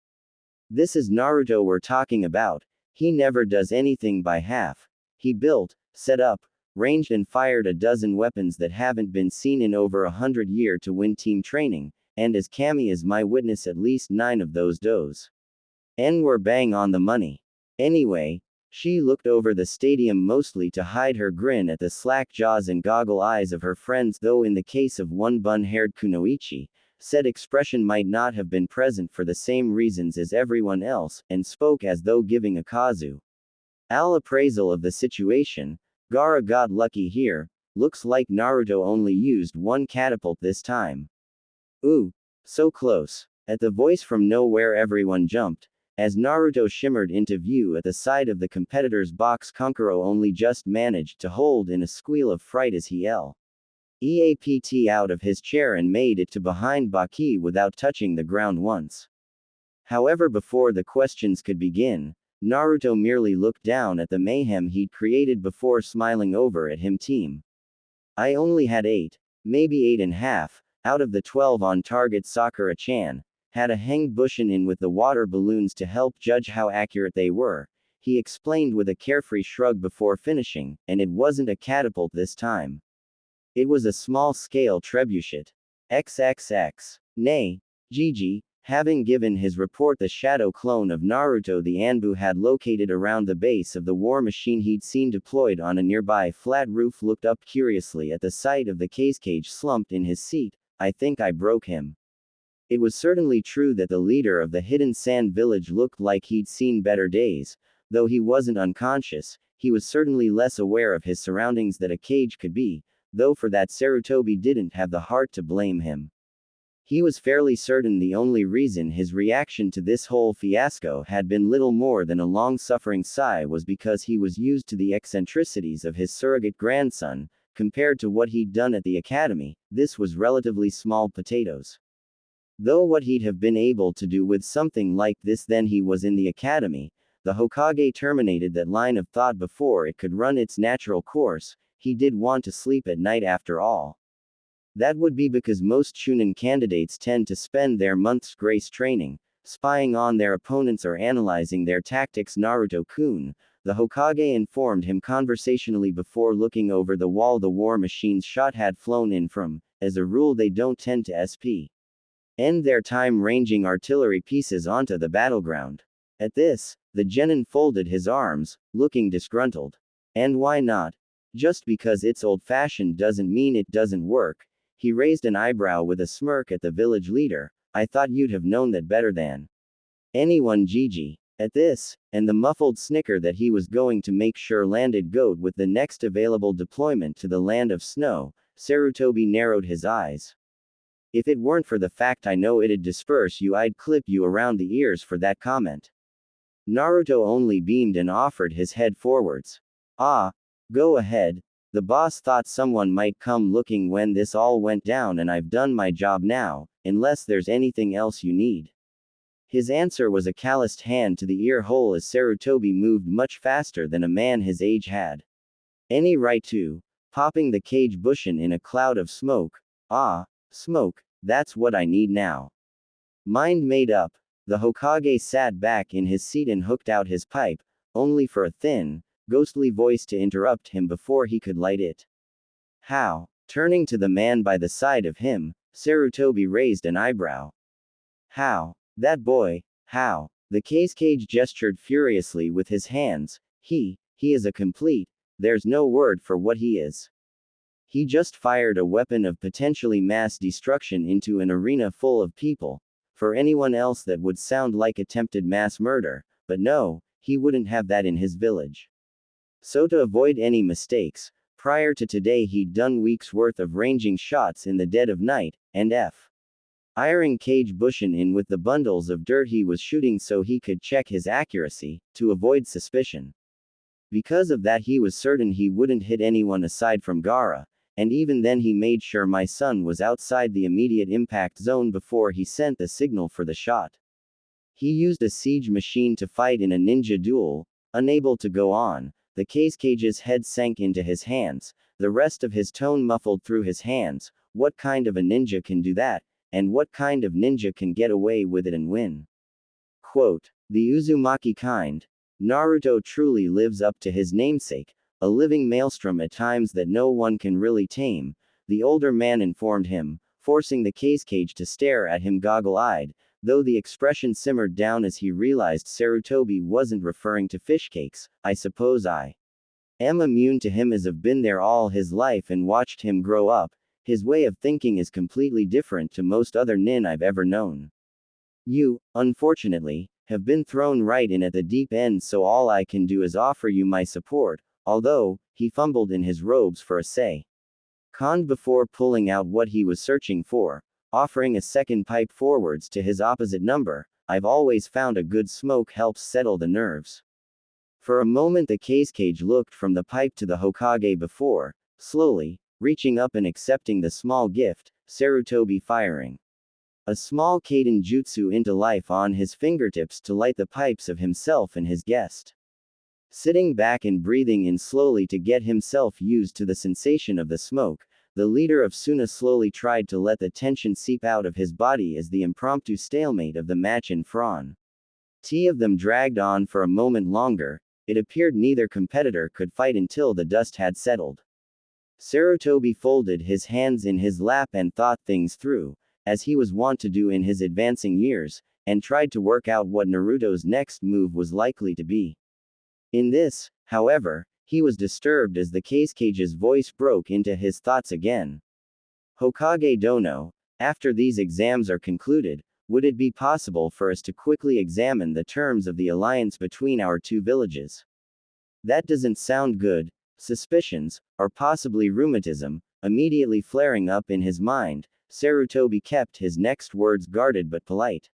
This is Naruto we're talking about. He never does anything by half. He built, set up, ranged and fired a dozen weapons that haven't been seen in over 100 years to win team training, and as Kami is my witness, at least 9 of those does. And we're bang on the money. Anyway, she looked over the stadium mostly to hide her grin at the slack jaws and goggle eyes of her friends, though in the case of one bun-haired Kunoichi, said expression might not have been present for the same reasons as everyone else, and spoke as though giving a Kazu al appraisal of the situation. "Gaara got lucky here. Looks like Naruto only used one catapult this time." "Ooh, so close." At the voice from nowhere everyone jumped. As Naruto shimmered into view at the side of the competitor's box, Kankuro only just managed to hold in a squeal of fright as he EAPT out of his chair and made it to behind Baki without touching the ground once. However, before the questions could begin, Naruto merely looked down at the mayhem he'd created before smiling over at him. "Team, I only had 8, maybe 8.5, out of the 12 on target. Sakura-chan had a hang bushin' in with the water balloons to help judge how accurate they were," he explained with a carefree shrug before finishing, "and it wasn't a catapult this time. It was a small-scale trebuchet. XXX. Nay, Gigi." Having given his report, the shadow clone of Naruto the Anbu had located around the base of the war machine he'd seen deployed on a nearby flat roof looked up curiously at the sight of the cage slumped in his seat. "I think I broke him." It was certainly true that the leader of the hidden sand village looked like he'd seen better days. Though he wasn't unconscious, he was certainly less aware of his surroundings than a cage could be, though for that Sarutobi didn't have the heart to blame him. He was fairly certain the only reason his reaction to this whole fiasco had been little more than a long-suffering sigh was because he was used to the eccentricities of his surrogate grandson. Compared to what he'd done at the academy, this was relatively small potatoes. Though what he'd have been able to do with something like this then he was in the academy, the Hokage terminated that line of thought before it could run its natural course. He did want to sleep at night after all. That would be because most Chunin candidates tend to spend their month's grace training, spying on their opponents or analyzing their tactics. Naruto-kun, the Hokage informed him conversationally before looking over the wall the war machine's shot had flown in from. As a rule they don't tend to end their time ranging artillery pieces onto the battleground. At this, the genin folded his arms, looking disgruntled. "And why not? Just because it's old-fashioned doesn't mean it doesn't work." He raised an eyebrow with a smirk at the village leader. "I thought you'd have known that better than anyone." Gigi. At this, and the muffled snicker that he was going to make sure landed goat with the next available deployment to the land of snow, Sarutobi narrowed his eyes. "If it weren't for the fact I know it'd disperse you, I'd clip you around the ears for that comment." Naruto only beamed and offered his head forwards. "Ah, go ahead. The boss thought someone might come looking when this all went down, and I've done my job now. unless there's anything else you need. His answer was a calloused hand to the ear hole as Sarutobi moved much faster than a man his age had any right to, popping the cage bushin in a cloud of smoke. Ah, smoke, that's what I need now. Mind made up, the Hokage sat back in his seat and hooked out his pipe, only for a thin, ghostly voice to interrupt him before he could light it. How? Turning to the man by the side of him, Sarutobi raised an eyebrow. How? That boy, how? The cage gestured furiously with his hands. He is a complete, there's no word for what he is. He just fired a weapon of potentially mass destruction into an arena full of people. For anyone else that would sound like attempted mass murder, but no, he wouldn't have that in his village. So to avoid any mistakes, prior to today he'd done weeks worth of ranging shots in the dead of night, and firing cage bushin in with the bundles of dirt he was shooting so he could check his accuracy, to avoid suspicion. Because of that he was certain he wouldn't hit anyone aside from Gaara, and even then he made sure my son was outside the immediate impact zone before he sent the signal for the shot. He used a siege machine to fight in a ninja duel. Unable to go on, the cage's head sank into his hands, the rest of his tone muffled through his hands. What kind of a ninja can do that, and what kind of ninja can get away with it and win? Quote, the Uzumaki kind. Naruto truly lives up to his namesake, a living maelstrom at times that no one can really tame, the older man informed him, forcing the cage to stare at him goggle-eyed, though the expression simmered down as he realized Sarutobi wasn't referring to fish cakes. I suppose I am immune to him as I've been there all his life and watched him grow up. His way of thinking is completely different to most other nin I've ever known. You, unfortunately, have been thrown right in at the deep end, so all I can do is offer you my support, although, he fumbled in his robes for a second before pulling out what he was searching for, offering a second pipe forwards to his opposite number. I've always found a good smoke helps settle the nerves. For a moment the cage looked from the pipe to the Hokage before, slowly, reaching up and accepting the small gift, Sarutobi firing a small Kaiden jutsu into life on his fingertips to light the pipes of himself and his guest. Sitting back and breathing in slowly to get himself used to the sensation of the smoke, the leader of Suna slowly tried to let the tension seep out of his body as the impromptu stalemate of the match in front of them dragged on for a moment longer. It appeared neither competitor could fight until the dust had settled. Sarutobi folded his hands in his lap and thought things through, as he was wont to do in his advancing years, and tried to work out what Naruto's next move was likely to be. In this, however, he was disturbed as the cage's voice broke into his thoughts again. Hokage Dono, after these exams are concluded, would it be possible for us to quickly examine the terms of the alliance between our two villages? That doesn't sound good. Suspicions, or possibly rheumatism, immediately flaring up in his mind, Sarutobi kept his next words guarded but polite.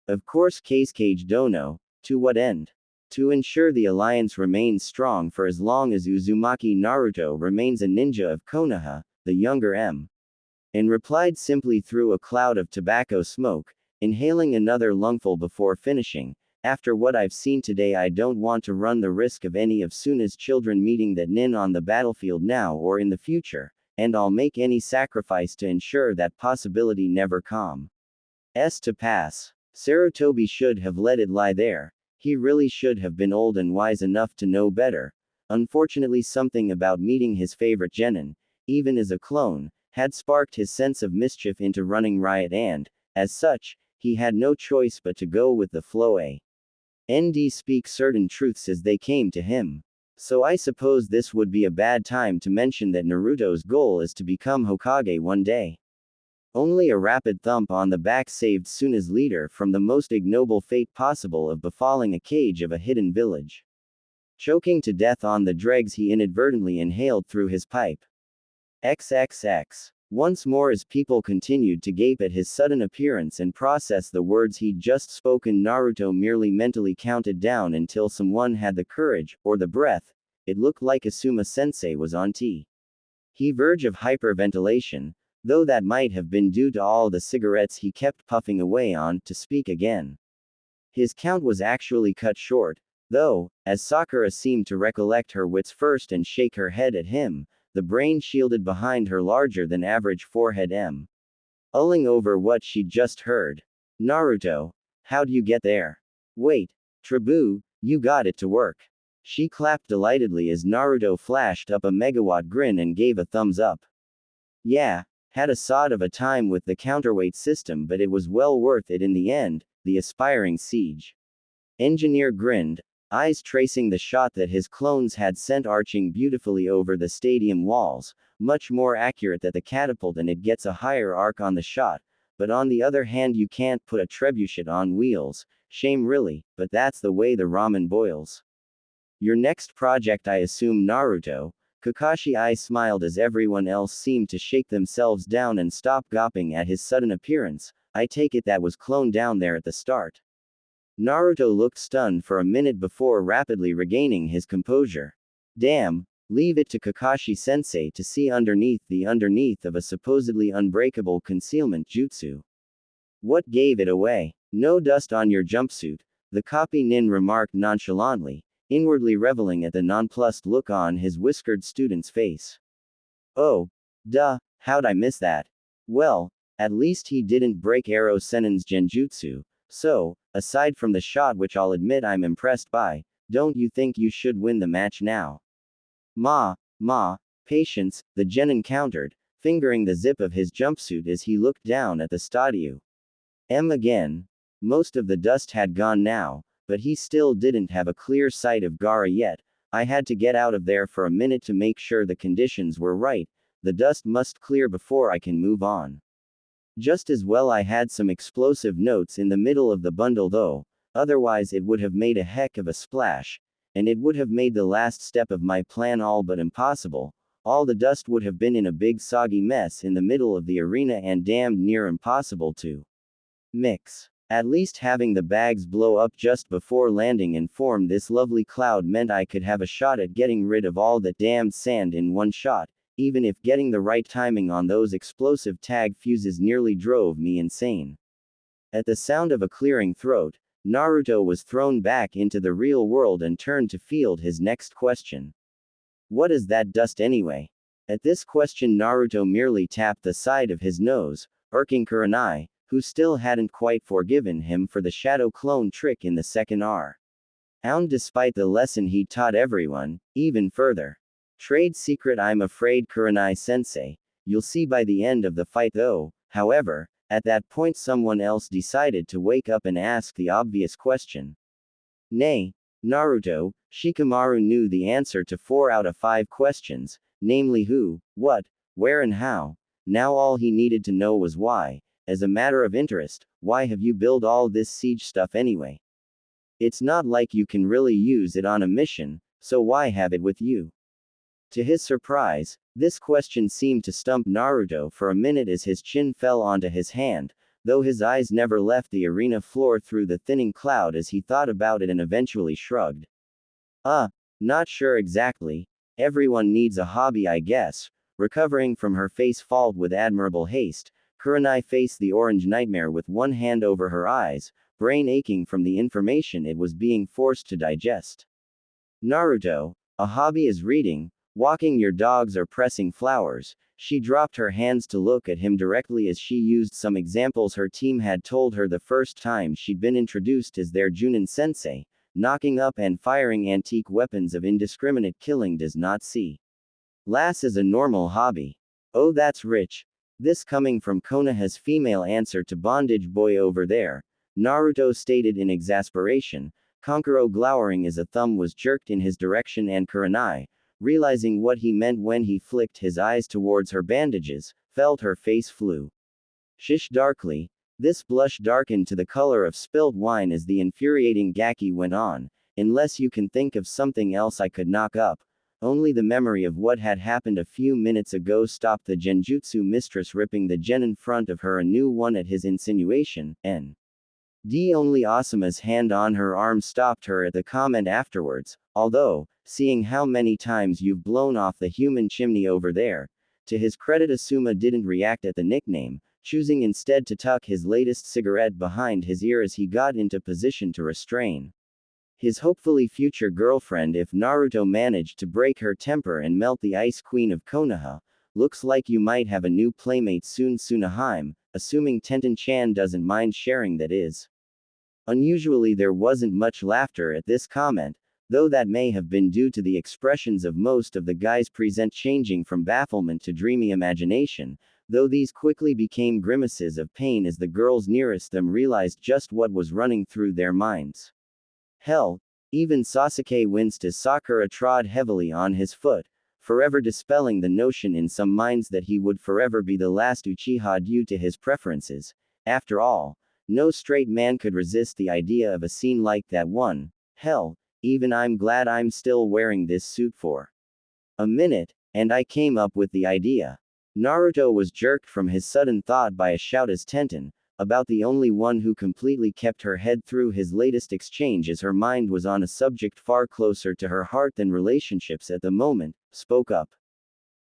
Of course Cage Dono, to what end? To ensure the alliance remains strong for as long as Uzumaki Naruto remains a ninja of Konoha, the younger and replied simply through a cloud of tobacco smoke, inhaling another lungful before finishing. After what I've seen today I don't want to run the risk of any of Suna's children meeting that nin on the battlefield now or in the future, and I'll make any sacrifice to ensure that possibility never comes to pass. Sarutobi should have let it lie there. He really should have been old and wise enough to know better. Unfortunately something about meeting his favorite genin, even as a clone, had sparked his sense of mischief into running riot and, as such, he had no choice but to go with the flow and speak certain truths as they came to him. So I suppose this would be a bad time to mention that Naruto's goal is to become Hokage one day. Only a rapid thump on the back saved Suna's leader from the most ignoble fate possible of befalling a cage of a hidden village. Choking to death on the dregs he inadvertently inhaled through his pipe. XXX. Once more as people continued to gape at his sudden appearance and process the words he'd just spoken, Naruto merely mentally counted down until someone had the courage, or the breath. It looked like Asuma-sensei was on the verge of hyperventilation, though that might have been due to all the cigarettes he kept puffing away on, to speak again. His count was actually cut short, though, as Sakura seemed to recollect her wits first and shake her head at him, the brain shielded behind her larger than average forehead ulling over what she'd just heard. Naruto, how'd you get there? Wait, Tribu, you got it to work. She clapped delightedly as Naruto flashed up a megawatt grin and gave a thumbs up. Yeah, had a sod of a time with the counterweight system, but it was well worth it in the end, the aspiring siege. Engineer grinned, eyes tracing the shot that his clones had sent arching beautifully over the stadium walls, much more accurate than the catapult, and it gets a higher arc on the shot, but on the other hand you can't put a trebuchet on wheels, shame really, but that's the way the ramen boils. Your next project, I assume, Naruto? Kakashi I smiled as everyone else seemed to shake themselves down and stop gawping at his sudden appearance. I take it that was clone down there at the start. Naruto looked stunned for a minute before rapidly regaining his composure. Damn, leave it to Kakashi-sensei to see underneath of a supposedly unbreakable concealment jutsu. What gave it away? No dust on your jumpsuit, the copy nin remarked nonchalantly, inwardly reveling at the nonplussed look on his whiskered student's face. Oh, duh, how'd I miss that? Well, at least he didn't break Arrow Sennin's genjutsu, so, aside from the shot which I'll admit I'm impressed by, don't you think you should win the match now? Ma, patience, the genin countered, fingering the zip of his jumpsuit as he looked down at the statue. Again. Most of the dust had gone now, but he still didn't have a clear sight of Gaara yet. I had to get out of there for a minute to make sure the conditions were right. The dust must clear before I can move on. Just as well I had some explosive notes in the middle of the bundle though, otherwise it would have made a heck of a splash, and it would have made the last step of my plan all but impossible. All the dust would have been in a big soggy mess in the middle of the arena and damned near impossible to mix. At least having the bags blow up just before landing and form this lovely cloud meant I could have a shot at getting rid of all that damned sand in one shot, even if getting the right timing on those explosive tag fuses nearly drove me insane. At the sound of a clearing throat, Naruto was thrown back into the real world and turned to field his next question. What is that dust anyway? At this question Naruto merely tapped the side of his nose, irking Kurenai, who still hadn't quite forgiven him for the shadow clone trick in the second round despite the lesson he taught everyone, even further. Trade secret I'm afraid Kurenai-sensei, you'll see by the end of the fight though. However, at that point someone else decided to wake up and ask the obvious question. Nay, Naruto, Shikamaru knew the answer to 4 out of 5 questions, namely who, what, where and how. Now all he needed to know was why. As a matter of interest, why have you built all this siege stuff anyway? It's not like you can really use it on a mission, so why have it with you? To his surprise, this question seemed to stump Naruto for a minute as his chin fell onto his hand, though his eyes never left the arena floor through the thinning cloud as he thought about it and eventually shrugged. Not sure exactly. Everyone needs a hobby, I guess. Recovering from her face fault with admirable haste, Kurenai faced the orange nightmare with one hand over her eyes, brain aching from the information it was being forced to digest. Naruto, a hobby is reading, walking your dogs or pressing flowers. She dropped her hands to look at him directly as she used some examples her team had told her the first time she'd been introduced as their Junin sensei. Knocking up and firing antique weapons of indiscriminate killing does not see lass as a normal hobby. Oh, that's rich. This coming from Konoha's female answer to bondage boy over there, Naruto stated in exasperation, Kankuro glowering as a thumb was jerked in his direction and Kurenai, realizing what he meant when he flicked his eyes towards her bandages, felt her face flew. Shish darkly. This blush darkened to the color of spilt wine as the infuriating Gaki went on, unless you can think of something else I could knock up. Only the memory of what had happened a few minutes ago stopped the genjutsu mistress ripping the gen in front of her a new one at his insinuation, only Asuma's hand on her arm stopped her at the comment afterwards, although, seeing how many times you've blown off the human chimney over there, To his credit, Asuma didn't react at the nickname, choosing instead to tuck his latest cigarette behind his ear as he got into position to restrain his hopefully future girlfriend. If Naruto managed to break her temper and melt the Ice Queen of Konoha, looks like you might have a new playmate soon. Tsunade, assuming Tenten-chan doesn't mind sharing, that is. Unusually, there wasn't much laughter at this comment, though that may have been due to the expressions of most of the guys present changing from bafflement to dreamy imagination, though these quickly became grimaces of pain as the girls nearest them realized just what was running through their minds. Hell, even Sasuke winced as Sakura trod heavily on his foot, forever dispelling the notion in some minds that he would forever be the last Uchiha due to his preferences. After all, no straight man could resist the idea of a scene like that one. Hell, even I'm glad I'm still wearing this suit for a minute, and I came up with the idea. Naruto was jerked from his sudden thought by a shout as Tenten, about the only one who completely kept her head through his latest exchange as her mind was on a subject far closer to her heart than relationships at the moment, spoke up.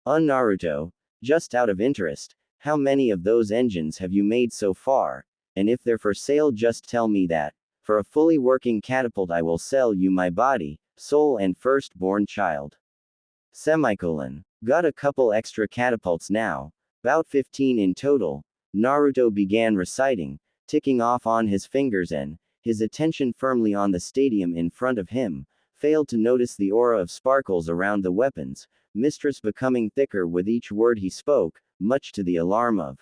Naruto, just out of interest, how many of those engines have you made so far? And if they're for sale, just tell me that. For a fully working catapult I will sell you my body, soul and firstborn child. Semicolon. Got a couple extra catapults now, about 15 in total, Naruto began reciting, ticking off on his fingers, and, his attention firmly on the stadium in front of him, failed to notice the aura of sparkles around the weapons, mistress becoming thicker with each word he spoke, much to the alarm of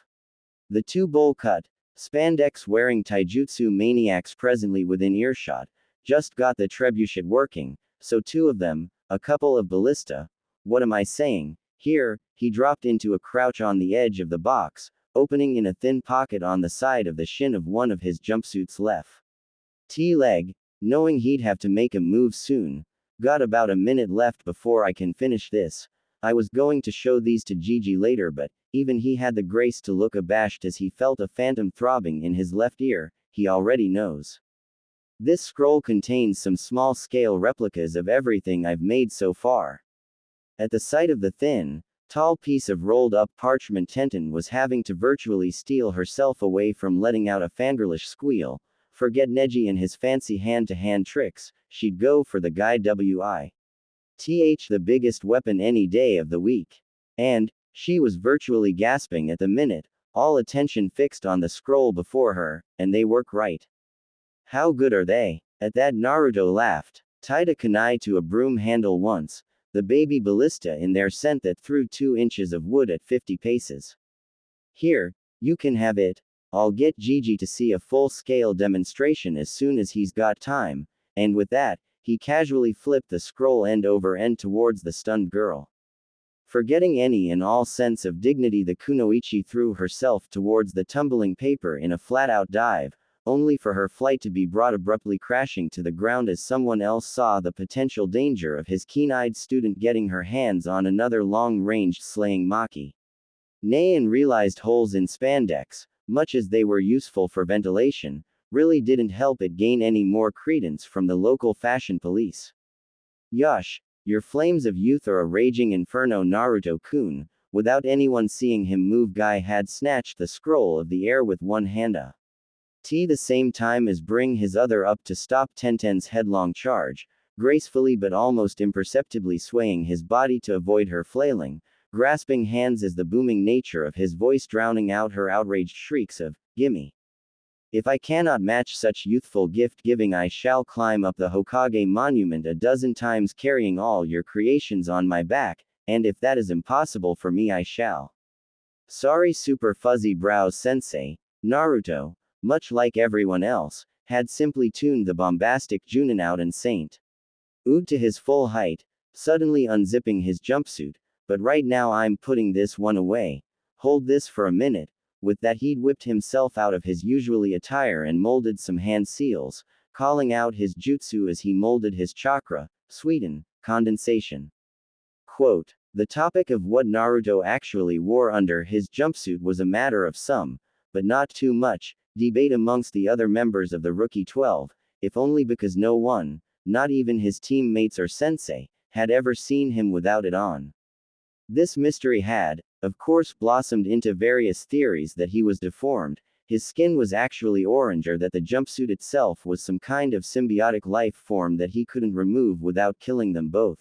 the two bowl-cut, spandex-wearing taijutsu maniacs presently within earshot. Just got the trebuchet working, so two of them, a couple of ballista. What am I saying? Here, he dropped into a crouch on the edge of the box, opening in a thin pocket on the side of the shin of one of his jumpsuit's left leg, knowing he'd have to make a move soon. Got about a minute left before I can finish this. I was going to show these to Gigi later, but even he had the grace to look abashed as he felt a phantom throbbing in his left ear. He already knows. This scroll contains some small-scale replicas of everything I've made so far. At the sight of the thin, tall piece of rolled-up parchment, Tenten was having to virtually steel herself away from letting out a fangirlish squeal. Forget Neji and his fancy hand-to-hand tricks, she'd go for the guy WITH, the biggest weapon any day of the week. And, she was virtually gasping at the minute, all attention fixed on the scroll before her, and they work right. How good are they? At that, Naruto laughed. Tied a kunai to a broom handle once, the baby ballista in there sent that through 2 inches of wood at 50 paces. Here, you can have it. I'll get Gigi to see a full-scale demonstration as soon as he's got time, and with that, he casually flipped the scroll end over end towards the stunned girl. Forgetting any and all sense of dignity, the kunoichi threw herself towards the tumbling paper in a flat-out dive, only for her flight to be brought abruptly crashing to the ground as someone else saw the potential danger of his keen-eyed student getting her hands on another long-ranged slaying maki. Nay, and realized holes in spandex, much as they were useful for ventilation, really didn't help it gain any more credence from the local fashion police. Yush, your flames of youth are a raging inferno. Naruto-kun, without anyone seeing him move, guy had snatched the scroll of the air with one hand the same time as bring his other up to stop Tenten's headlong charge, gracefully but almost imperceptibly swaying his body to avoid her flailing, grasping hands as the booming nature of his voice drowning out her outraged shrieks of, "Gimme! If I cannot match such youthful gift-giving, I shall climb up the Hokage monument a dozen times carrying all your creations on my back, and if that is impossible for me, I shall." Sorry, super fuzzy brows sensei. Naruto, much like everyone else, had simply tuned the bombastic Junin out and Saint Ood to his full height, suddenly unzipping his jumpsuit. But right now I'm putting this one away. Hold this for a minute. With that, he'd whipped himself out of his usually attire and molded some hand seals, calling out his jutsu as he molded his chakra, sweeten, condensation. Quote, the topic of what Naruto actually wore under his jumpsuit was a matter of some, but not too much, debate amongst the other members of the Rookie 12, if only because no one, not even his teammates or sensei, had ever seen him without it on. This mystery had, of course blossomed into various theories that he was deformed, his skin was actually orange, or that the jumpsuit itself was some kind of symbiotic life form that he couldn't remove without killing them both.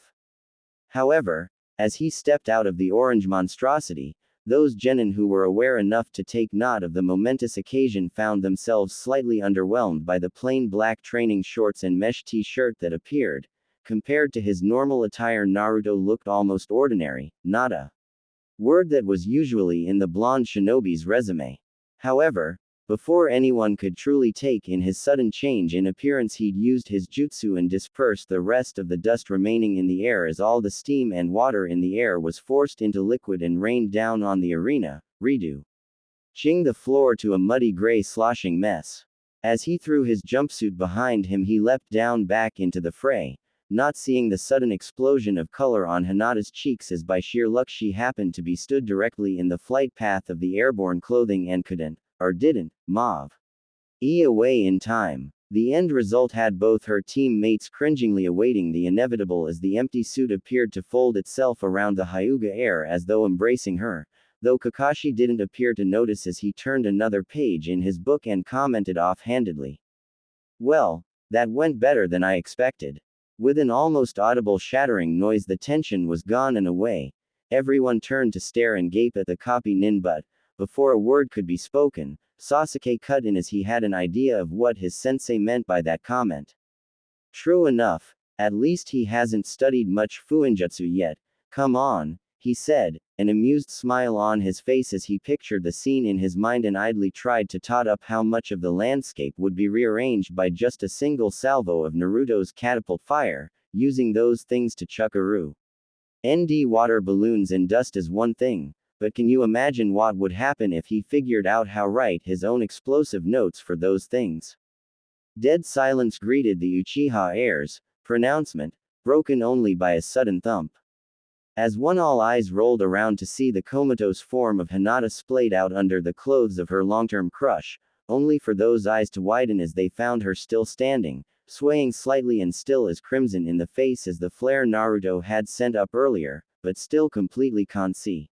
However, as he stepped out of the orange monstrosity, those genin who were aware enough to take note of the momentous occasion found themselves slightly underwhelmed by the plain black training shorts and mesh t-shirt that appeared. Compared to his normal attire, Naruto looked almost ordinary, not a word that was usually in the blonde shinobi's resume. However, before anyone could truly take in his sudden change in appearance, he'd used his jutsu and dispersed the rest of the dust remaining in the air as all the steam and water in the air was forced into liquid and rained down on the arena, reducing the floor to a muddy gray sloshing mess. As he threw his jumpsuit behind him, he leapt down back into the fray, not seeing the sudden explosion of color on Hinata's cheeks, as by sheer luck she happened to be stood directly in the flight path of the airborne clothing and couldn't, or didn't, move away in time. The end result had both her teammates cringingly awaiting the inevitable as the empty suit appeared to fold itself around the Hyuga heir as though embracing her, though Kakashi didn't appear to notice as he turned another page in his book and commented offhandedly, "Well, that went better than I expected." With an almost audible shattering noise, the tension was gone and away. Everyone turned to stare and gape at the copy nin, but before a word could be spoken, Sasuke cut in as he had an idea of what his sensei meant by that comment. "True enough, at least he hasn't studied much fuinjutsu yet. Come on," he said, an amused smile on his face as he pictured the scene in his mind and idly tried to tot up how much of the landscape would be rearranged by just a single salvo of Naruto's catapult fire, using those things to chuckaroo. ND water balloons and dust is one thing, but can you imagine what would happen if he figured out how to write his own explosive notes for those things? Dead silence greeted the Uchiha heir's pronouncement, broken only by a sudden thump. As all eyes rolled around to see the comatose form of Hinata splayed out under the clothes of her long-term crush, only for those eyes to widen as they found her still standing, swaying slightly and still as crimson in the face as the flare Naruto had sent up earlier, but still completely conscious.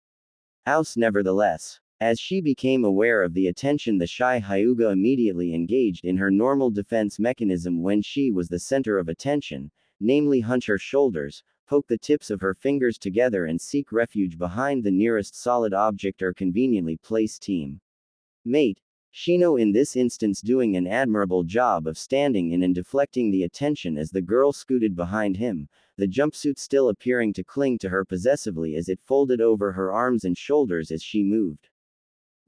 Nevertheless, as she became aware of the attention, the shy Hyuga immediately engaged in her normal defense mechanism when she was the center of attention, namely hunch her shoulders, poke the tips of her fingers together and seek refuge behind the nearest solid object or conveniently placed team mate. Shino in this instance doing an admirable job of standing in and deflecting the attention as the girl scooted behind him, the jumpsuit still appearing to cling to her possessively as it folded over her arms and shoulders as she moved.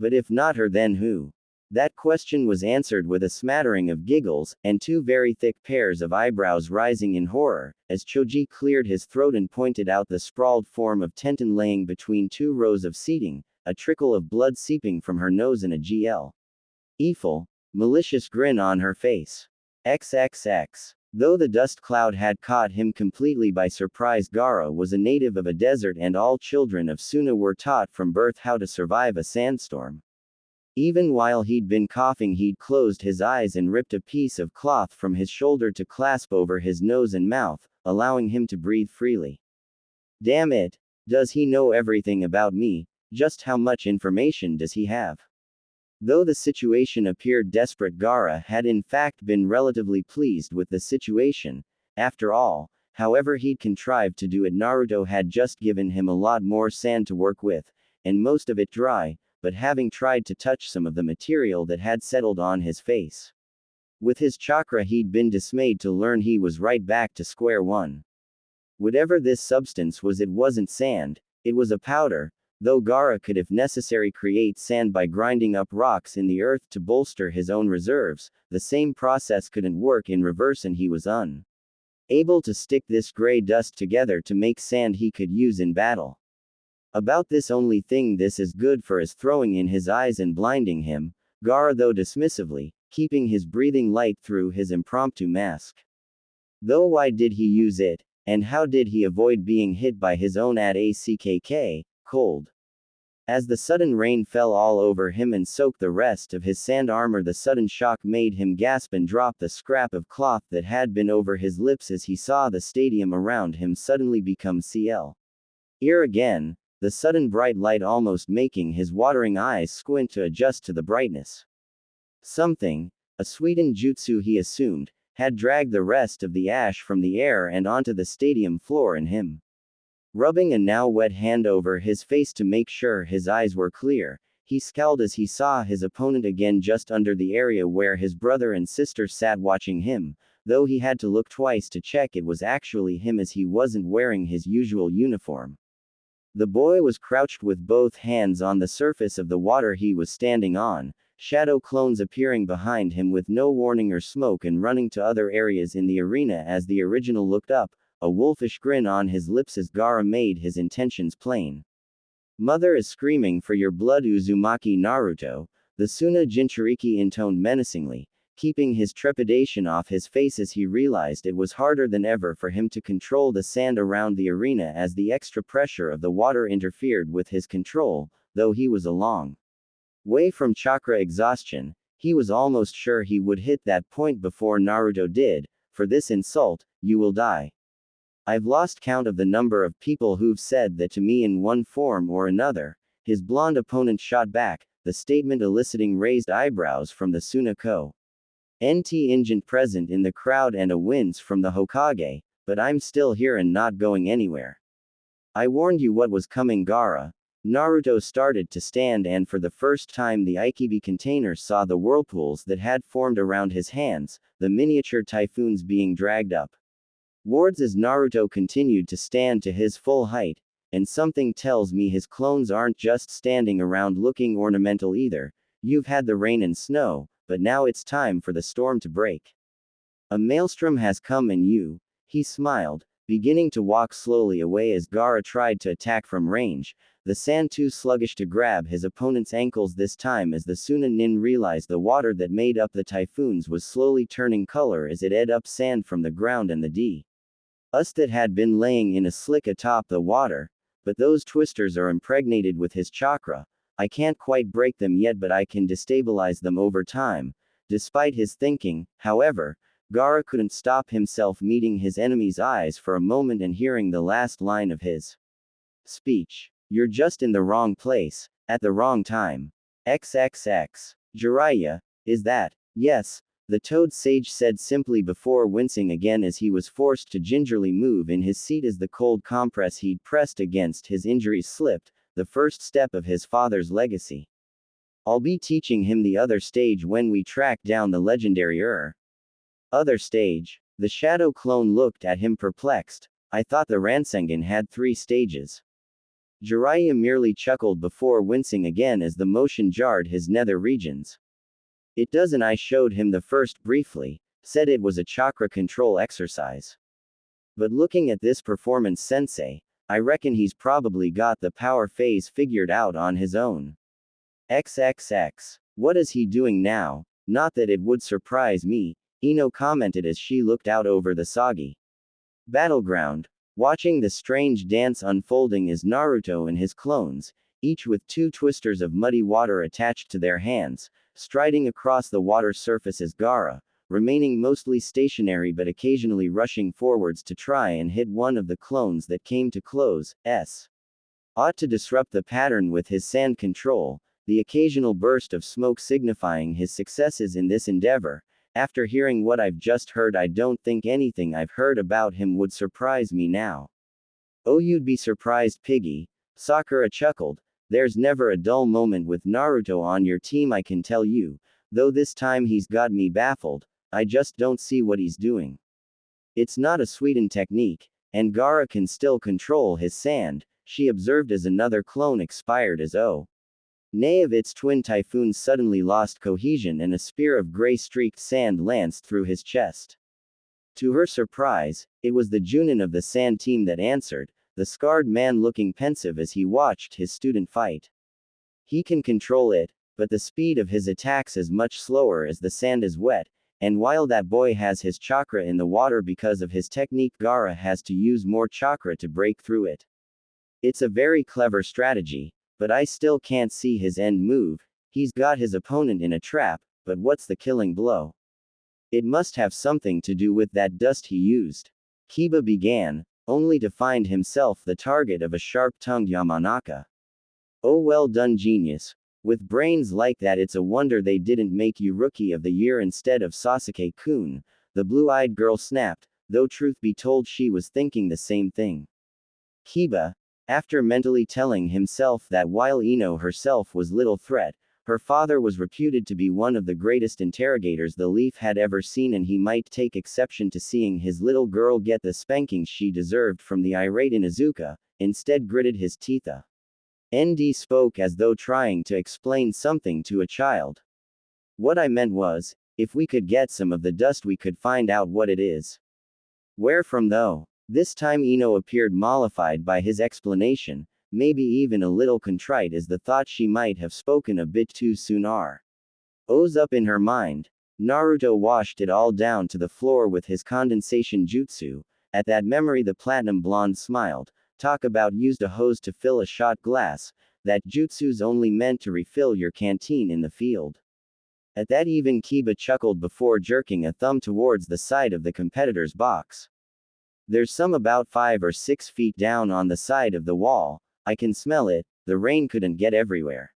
But if not her, then who? That question was answered with a smattering of giggles, and two very thick pairs of eyebrows rising in horror, as Choji cleared his throat and pointed out the sprawled form of Tenten laying between two rows of seating, a trickle of blood seeping from her nose and a evil, malicious grin on her face. XXX. Though the dust cloud had caught him completely by surprise, Gaara was a native of a desert and all children of Suna were taught from birth how to survive a sandstorm. Even while he'd been coughing, he'd closed his eyes and ripped a piece of cloth from his shoulder to clasp over his nose and mouth, allowing him to breathe freely. Damn it! Does he know everything about me? Just how much information does he have? Though the situation appeared desperate, Gaara had in fact been relatively pleased with the situation. After all, however he'd contrived to do it, Naruto had just given him a lot more sand to work with, and most of it dry, but having tried to touch some of the material that had settled on his face with his chakra, he'd been dismayed to learn he was right back to square one. Whatever this substance was, it wasn't sand, it was a powder, though Gaara could if necessary create sand by grinding up rocks in the earth to bolster his own reserves. The same process couldn't work in reverse, and he was unable to stick this gray dust together to make sand he could use in battle. About this only thing this is good for is throwing in his eyes and blinding him, Gaara though dismissively, keeping his breathing light through his impromptu mask. Though why did he use it, and how did he avoid being hit by his own ACKK, cold? As the sudden rain fell all over him and soaked the rest of his sand armor, the sudden shock made him gasp and drop the scrap of cloth that had been over his lips as he saw the stadium around him suddenly become clear again. the sudden bright light almost making his watering eyes squint to adjust to the brightness. Something, a sweetened jutsu he assumed, had dragged the rest of the ash from the air and onto the stadium floor in him. Rubbing a now wet hand over his face to make sure his eyes were clear, he scowled as he saw his opponent again just under the area where his brother and sister sat watching him, though he had to look twice to check it was actually him as he wasn't wearing his usual uniform. The boy was crouched with both hands on the surface of the water he was standing on, shadow clones appearing behind him with no warning or smoke and running to other areas in the arena as the original looked up, a wolfish grin on his lips as Gaara made his intentions plain. Mother is screaming for your blood Uzumaki Naruto, the Tsunade Jinchuriki intoned menacingly, keeping his trepidation off his face as he realized it was harder than ever for him to control the sand around the arena as the extra pressure of the water interfered with his control, though he was a long way from chakra exhaustion. He was almost sure he would hit that point before Naruto did. For this insult, you will die. I've lost count of the number of people who've said that to me in one form or another, his blonde opponent shot back, the statement eliciting raised eyebrows from the Tsunako. NT Ingent present in the crowd and a wince from the Hokage, but I'm still here and not going anywhere. I warned you what was coming, Gaara. Naruto started to stand and for the first time the Ikibi container saw the whirlpools that had formed around his hands, the miniature typhoons being dragged up wards as Naruto continued to stand to his full height, and something tells me his clones aren't just standing around looking ornamental either. You've had the rain and snow, but now it's time for the storm to break. A maelstrom has come and he smiled, beginning to walk slowly away as Gaara tried to attack from range, the sand too sluggish to grab his opponent's ankles this time as the Tsunade realized the water that made up the typhoons was slowly turning color as it ate up sand from the ground and the us that had been laying in a slick atop the water, but those twisters are impregnated with his chakra. I can't quite break them yet, but I can destabilize them over time. Despite his thinking, however, Gaara couldn't stop himself meeting his enemy's eyes for a moment and hearing the last line of his speech. You're just in the wrong place, at the wrong time. XXX. Jiraiya, is that? Yes, the Toad Sage said simply before wincing again as he was forced to gingerly move in his seat as the cold compress he'd pressed against his injuries slipped, the first step of his father's legacy. I'll be teaching him the other stage when we track down the legendary other stage. The shadow clone looked at him perplexed. I thought the Rasengan had 3 stages. Jiraiya merely chuckled before wincing again as the motion jarred his nether regions. It doesn't. I showed him the first briefly, said it was a chakra control exercise. But looking at this performance sensei, I reckon he's probably got the power phase figured out on his own. XXX. What is he doing now? Not that it would surprise me, Ino commented as she looked out over the soggy battleground, watching the strange dance unfolding as Naruto and his clones, each with 2 twisters of muddy water attached to their hands, striding across the water surface as Gaara, remaining mostly stationary but occasionally rushing forwards to try and hit one of the clones that came to close, ought to disrupt the pattern with his sand control, the occasional burst of smoke signifying his successes in this endeavor. After hearing what I've just heard, I don't think anything I've heard about him would surprise me now. Oh, you'd be surprised, Piggy, Sakura chuckled. There's never a dull moment with Naruto on your team, I can tell you, though this time he's got me baffled. I just don't see what he's doing. It's not a sweetened technique, and Gaara can still control his sand, she observed as another clone expired as nay of its twin typhoons suddenly lost cohesion and a spear of gray streaked sand lanced through his chest. To her surprise, it was the Junin of the sand team that answered, the scarred man looking pensive as he watched his student fight. He can control it, but the speed of his attacks is much slower as the sand is wet, and while that boy has his chakra in the water because of his technique, Gaara has to use more chakra to break through it. It's a very clever strategy, but I still can't see his end move. He's got his opponent in a trap, but what's the killing blow? It must have something to do with that dust he used. Kiba began, only to find himself the target of a sharp-tongued Yamanaka. Oh, well done, genius. With brains like that, it's a wonder they didn't make you Rookie of the Year instead of Sasuke-kun, the blue-eyed girl snapped, though truth be told she was thinking the same thing. Kiba, after mentally telling himself that while Ino herself was little threat, her father was reputed to be one of the greatest interrogators the Leaf had ever seen, and he might take exception to seeing his little girl get the spanking she deserved from the irate Inuzuka, instead gritted his teeth. ND spoke as though trying to explain something to a child. What I meant was, if we could get some of the dust we could find out what it is. Where from though? This time Ino appeared mollified by his explanation, maybe even a little contrite as the thought she might have spoken a bit too soon. O's up in her mind. Naruto washed it all down to the floor with his condensation jutsu. At that memory the platinum blonde smiled. Talk about used a hose to fill a shot glass, that jutsu's only meant to refill your canteen in the field. At that even Kiba chuckled before jerking a thumb towards the side of the competitor's box. There's some about 5 or 6 feet down on the side of the wall. I can smell it, the rain couldn't get everywhere.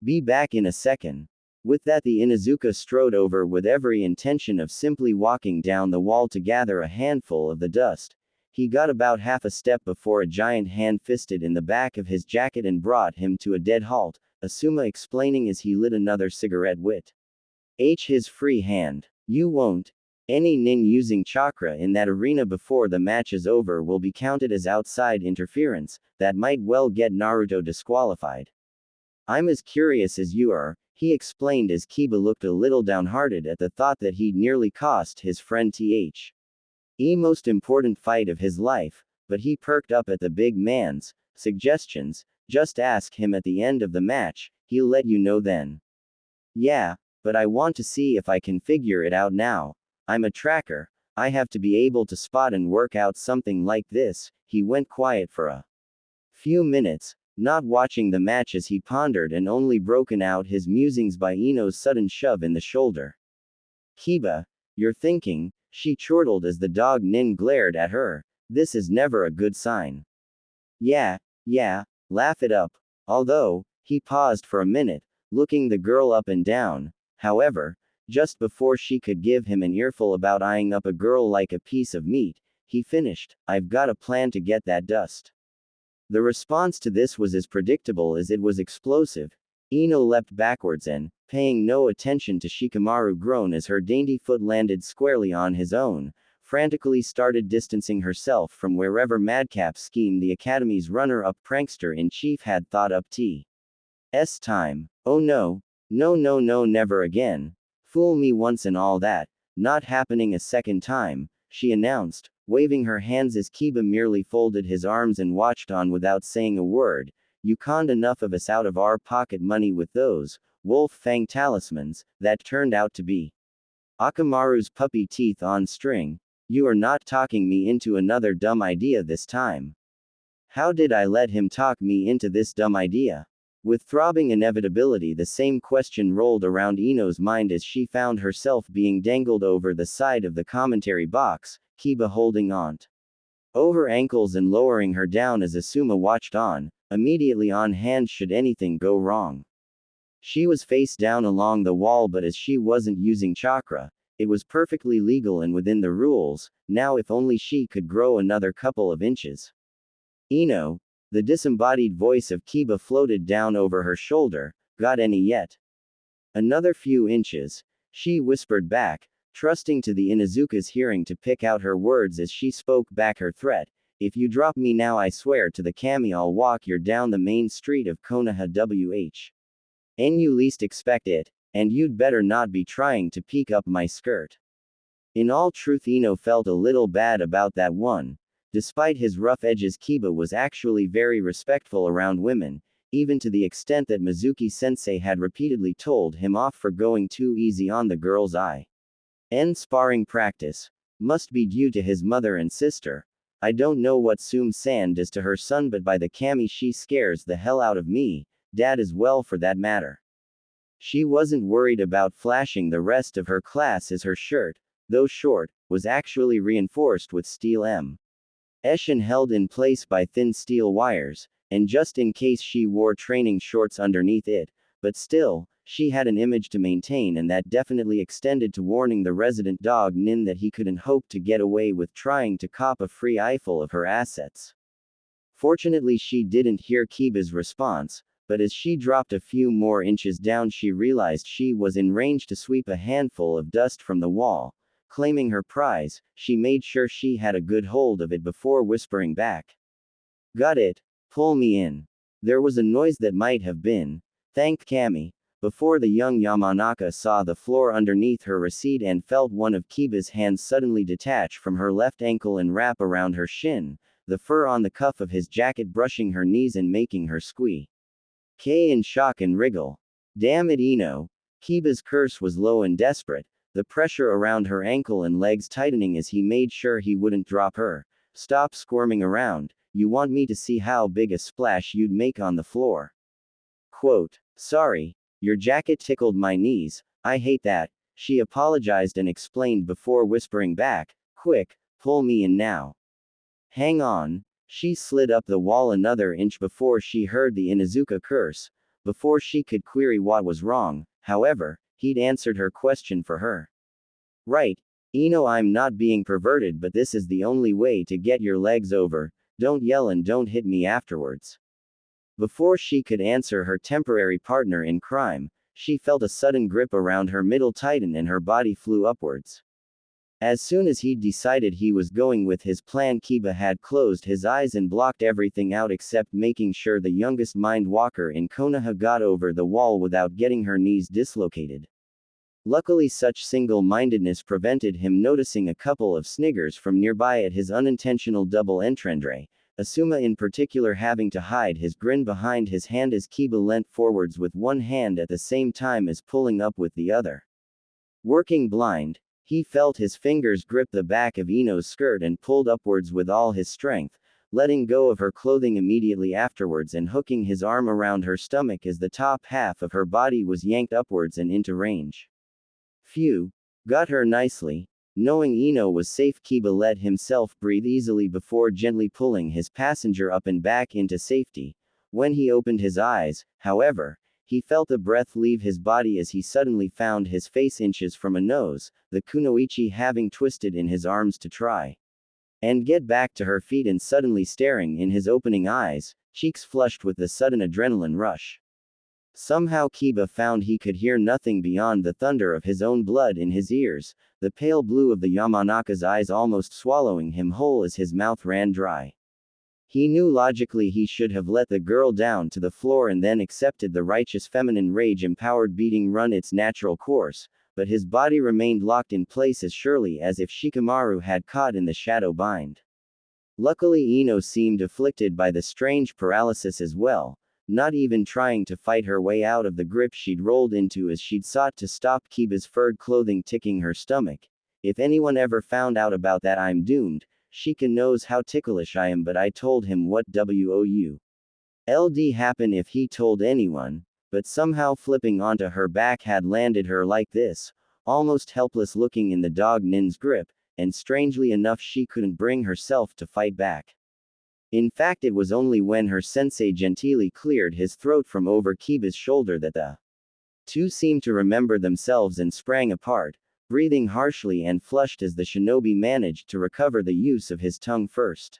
Be back in a second. With that the Inuzuka strode over with every intention of simply walking down the wall to gather a handful of the dust. He got about half a step before a giant hand fisted in the back of his jacket and brought him to a dead halt, Asuma explaining as he lit another cigarette wit. His free hand. You won't. Any nin using chakra in that arena before the match is over will be counted as outside interference, that might well get Naruto disqualified. I'm as curious as you are, he explained as Kiba looked a little downhearted at the thought that he'd nearly cost his friend most important fight of his life, but he perked up at the big man's suggestions. Just ask him at the end of the match, he'll let you know then. Yeah, but I want to see if I can figure it out now. I'm a tracker, I have to be able to spot and work out something like this. He went quiet for a few minutes, not watching the match as he pondered and only broken out his musings by Ino's sudden shove in the shoulder. Kiba, you're thinking, she chortled as the dog Nin glared at her. This is never a good sign. Yeah, laugh it up. Although, he paused for a minute, looking the girl up and down. However, just before she could give him an earful about eyeing up a girl like a piece of meat, he finished, I've got a plan to get that dust. The response to this was as predictable as it was explosive. Ino leapt backwards and, paying no attention to Shikamaru groan as her dainty foot landed squarely on his own, frantically started distancing herself from wherever Madcap Scheme, the Academy's runner-up prankster-in-chief, had thought up T's time. Oh no, never again. Fool me once and all that, not happening a second time, she announced, waving her hands as Kiba merely folded his arms and watched on without saying a word. You conned enough of us out of our pocket money with those wolf fang talismans that turned out to be Akamaru's puppy teeth on string. You are not talking me into another dumb idea this time. How did I let him talk me into this dumb idea? With throbbing inevitability, the same question rolled around Ino's mind as she found herself being dangled over the side of the commentary box, Kiba holding on over her ankles and lowering her down as Asuma watched on, immediately on hand should anything go wrong. She was face down along the wall, but as she wasn't using chakra, it was perfectly legal and within the rules. Now if only she could grow another couple of inches. Ino, the disembodied voice of Kiba floated down over her shoulder, got any yet? Another few inches, she whispered back, trusting to the Inuzuka's hearing to pick out her words as she spoke back her threat. If you drop me now, I swear to the Kami I'll walk you down the main street of Konoha and you least expect it, and you'd better not be trying to peek up my skirt. In all truth, Ino felt a little bad about that one. Despite his rough edges, Kiba was actually very respectful around women, even to the extent that Mizuki-sensei had repeatedly told him off for going too easy on the girl's sparring practice. Must be due to his mother and sister. I don't know what Sum-san does to her son, but by the Kami she scares the hell out of me, dad as well for that matter. She wasn't worried about flashing the rest of her class as her shirt, though short, was actually reinforced with steel and held in place by thin steel wires, and just in case she wore training shorts underneath it, but still, she had an image to maintain, and that definitely extended to warning the resident dog Nin that he couldn't hope to get away with trying to cop a free eyeful of her assets. Fortunately, she didn't hear Kiba's response, but as she dropped a few more inches down, she realized she was in range to sweep a handful of dust from the wall. Claiming her prize, she made sure she had a good hold of it before whispering back. Got it. Pull me in. There was a noise that might have been, thanked Kami, before the young Yamanaka saw the floor underneath her recede and felt one of Kiba's hands suddenly detach from her left ankle and wrap around her shin, the fur on the cuff of his jacket brushing her knees and making her squeak. Kay in shock and wriggle. Damn it, Ino. Kiba's curse was low and desperate, the pressure around her ankle and legs tightening as he made sure he wouldn't drop her. Stop squirming around, you want me to see how big a splash you'd make on the floor. Quote, sorry, your jacket tickled my knees, I hate that, she apologized and explained before whispering back, quick, pull me in now. Hang on. She slid up the wall another inch before she heard the Inuzuka curse. Before she could query what was wrong, however, he'd answered her question for her. Right, Ino, I'm not being perverted, but this is the only way to get your legs over, don't yell and don't hit me afterwards. Before she could answer her temporary partner in crime, she felt a sudden grip around her middle tighten and her body flew upwards. As soon as he'd decided he was going with his plan, Kiba had closed his eyes and blocked everything out except making sure the youngest mind walker in Konoha got over the wall without getting her knees dislocated. Luckily, such single-mindedness prevented him noticing a couple of sniggers from nearby at his unintentional double entendre, Asuma in particular having to hide his grin behind his hand as Kiba leant forwards with one hand at the same time as pulling up with the other. Working blind, he felt his fingers grip the back of Ino's skirt and pulled upwards with all his strength, letting go of her clothing immediately afterwards and hooking his arm around her stomach as the top half of her body was yanked upwards and into range. Phew. Got her nicely. Knowing Ino was safe, Kiba let himself breathe easily before gently pulling his passenger up and back into safety. When he opened his eyes, however, he felt the breath leave his body as he suddenly found his face inches from a nose, the kunoichi having twisted in his arms to try and get back to her feet and suddenly staring in his opening eyes, cheeks flushed with the sudden adrenaline rush. Somehow Kiba found he could hear nothing beyond the thunder of his own blood in his ears, the pale blue of the Yamanaka's eyes almost swallowing him whole as his mouth ran dry. He knew logically he should have let the girl down to the floor and then accepted the righteous feminine rage-empowered beating run its natural course, but his body remained locked in place as surely as if Shikamaru had caught in the shadow bind. Luckily Ino seemed afflicted by the strange paralysis as well, not even trying to fight her way out of the grip she'd rolled into as she'd sought to stop Kiba's furred clothing ticking her stomach. If anyone ever found out about that, I'm doomed. Shika knows how ticklish I am, but I told him what would happen if he told anyone, but somehow flipping onto her back had landed her like this, almost helpless looking in the dog Nin's grip, and strangely enough she couldn't bring herself to fight back. In fact, it was only when her sensei genteelly cleared his throat from over Kiba's shoulder that the two seemed to remember themselves and sprang apart, breathing harshly and flushed as the shinobi managed to recover the use of his tongue first.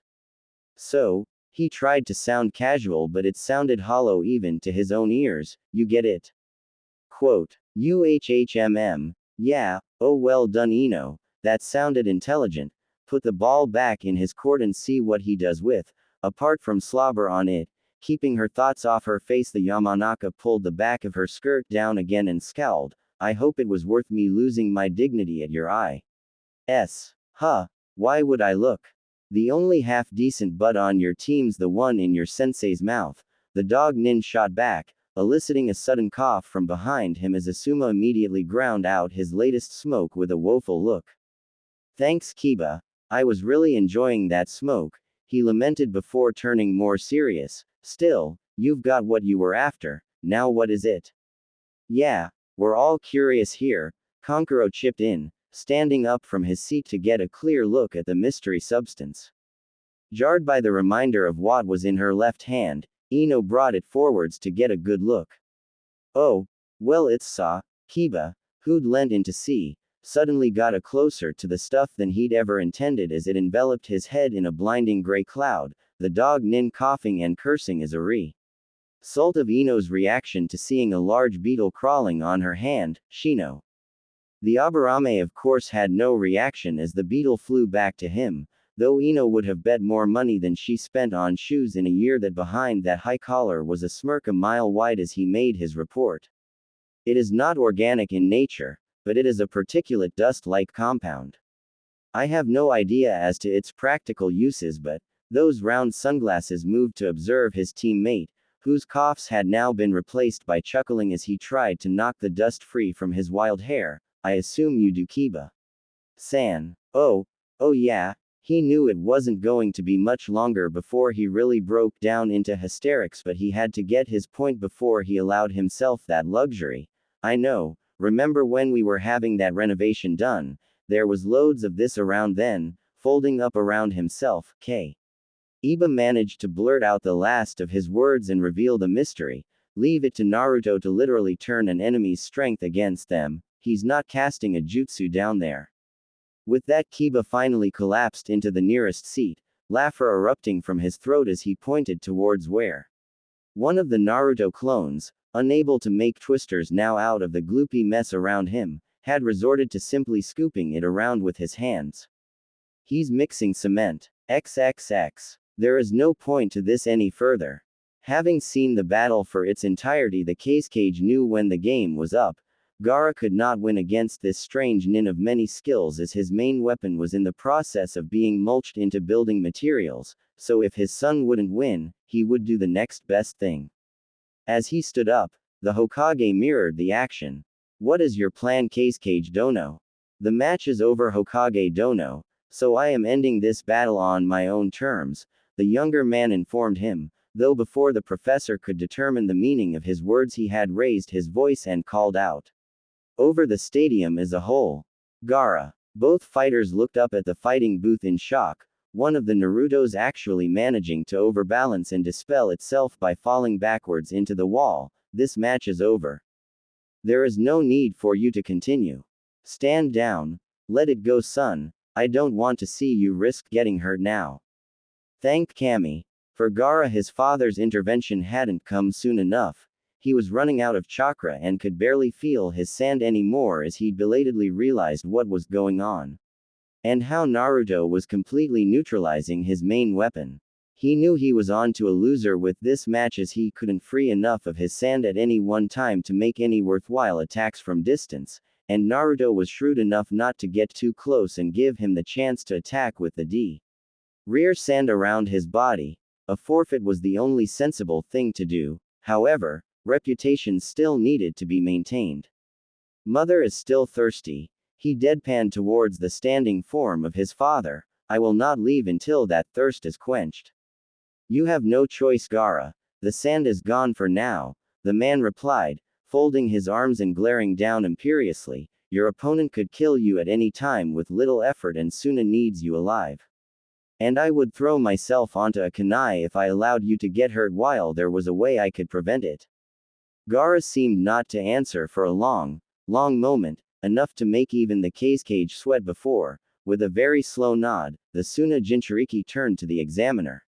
So, he tried to sound casual, but it sounded hollow even to his own ears. You get it? Quote, yeah, oh well done Ino, that sounded intelligent, put the ball back in his court and see what he does with, apart from slobber on it. Keeping her thoughts off her face, the Yamanaka pulled the back of her skirt down again and scowled. I hope it was worth me losing my dignity at your eyes. Huh, why would I look? The only half-decent butt on your team's the one in your sensei's mouth, the dog Nin shot back, eliciting a sudden cough from behind him as Asuma immediately ground out his latest smoke with a woeful look. Thanks Kiba, I was really enjoying that smoke, he lamented before turning more serious. Still, you've got what you were after, now what is it? Yeah, we're all curious here, Kankuro chipped in, standing up from his seat to get a clear look at the mystery substance. Jarred by the reminder of what was in her left hand, Ino brought it forwards to get a good look. Oh, well, it's Kiba, who'd leant in to see, suddenly got a closer to the stuff than he'd ever intended as it enveloped his head in a blinding gray cloud, the dog Nin coughing and cursing as a result of Ino's reaction to seeing a large beetle crawling on her hand, Shino. The Aburame of course had no reaction as the beetle flew back to him, though Ino would have bet more money than she spent on shoes in a year that behind that high collar was a smirk a mile wide as he made his report. It is not organic in nature, but it is a particulate dust-like compound. I have no idea as to its practical uses, but those round sunglasses moved to observe his teammate, whose coughs had now been replaced by chuckling as he tried to knock the dust free from his wild hair. I assume you do, Kiba-san. Oh yeah. He knew it wasn't going to be much longer before he really broke down into hysterics, but he had to get his point before he allowed himself that luxury. I know. Remember when we were having that renovation done? There was loads of this around then, folding up around himself. Iba managed to blurt out the last of his words and reveal the mystery. Leave it to Naruto to literally turn an enemy's strength against them. He's not casting a jutsu down there. With that, Kiba finally collapsed into the nearest seat, laughter erupting from his throat as he pointed towards where one of the Naruto clones, unable to make twisters now out of the gloopy mess around him, had resorted to simply scooping it around with his hands. He's mixing cement. XXX. There is no point to this any further. Having seen the battle for its entirety, the Cage knew when the game was up. Gaara could not win against this strange nin of many skills as his main weapon was in the process of being mulched into building materials, so if his son wouldn't win, he would do the next best thing. As he stood up, the Hokage mirrored the action. What is your plan, Cage Dono? The match is over, Hokage Dono, so I am ending this battle on my own terms, the younger man informed him, though before the professor could determine the meaning of his words he had raised his voice and called out over the stadium as a whole. Gaara. Both fighters looked up at the fighting booth in shock, one of the Narutos actually managing to overbalance and dispel itself by falling backwards into the wall. This match is over. There is no need for you to continue. Stand down. Let it go, son. I don't want to see you risk getting hurt now. Thanked Kami. For Gaara, his father's intervention hadn't come soon enough. He was running out of chakra and could barely feel his sand anymore as he belatedly realized what was going on. And how Naruto was completely neutralizing his main weapon. He knew he was on to a loser with this match as he couldn't free enough of his sand at any one time to make any worthwhile attacks from distance, and Naruto was shrewd enough not to get too close and give him the chance to attack with the rear sand around his body. A forfeit was the only sensible thing to do. However, reputation still needed to be maintained. Mother is still thirsty. He deadpanned towards the standing form of his father. I will not leave until that thirst is quenched. You have no choice, Gaara. The sand is gone for now, the man replied, folding his arms and glaring down imperiously. Your opponent could kill you at any time with little effort and Suna needs you alive. And I would throw myself onto a kunai if I allowed you to get hurt while there was a way I could prevent it. Gaara seemed not to answer for a long moment, enough to make even the Cage sweat before, with a very slow nod, the Suna Jinchuriki turned to the examiner.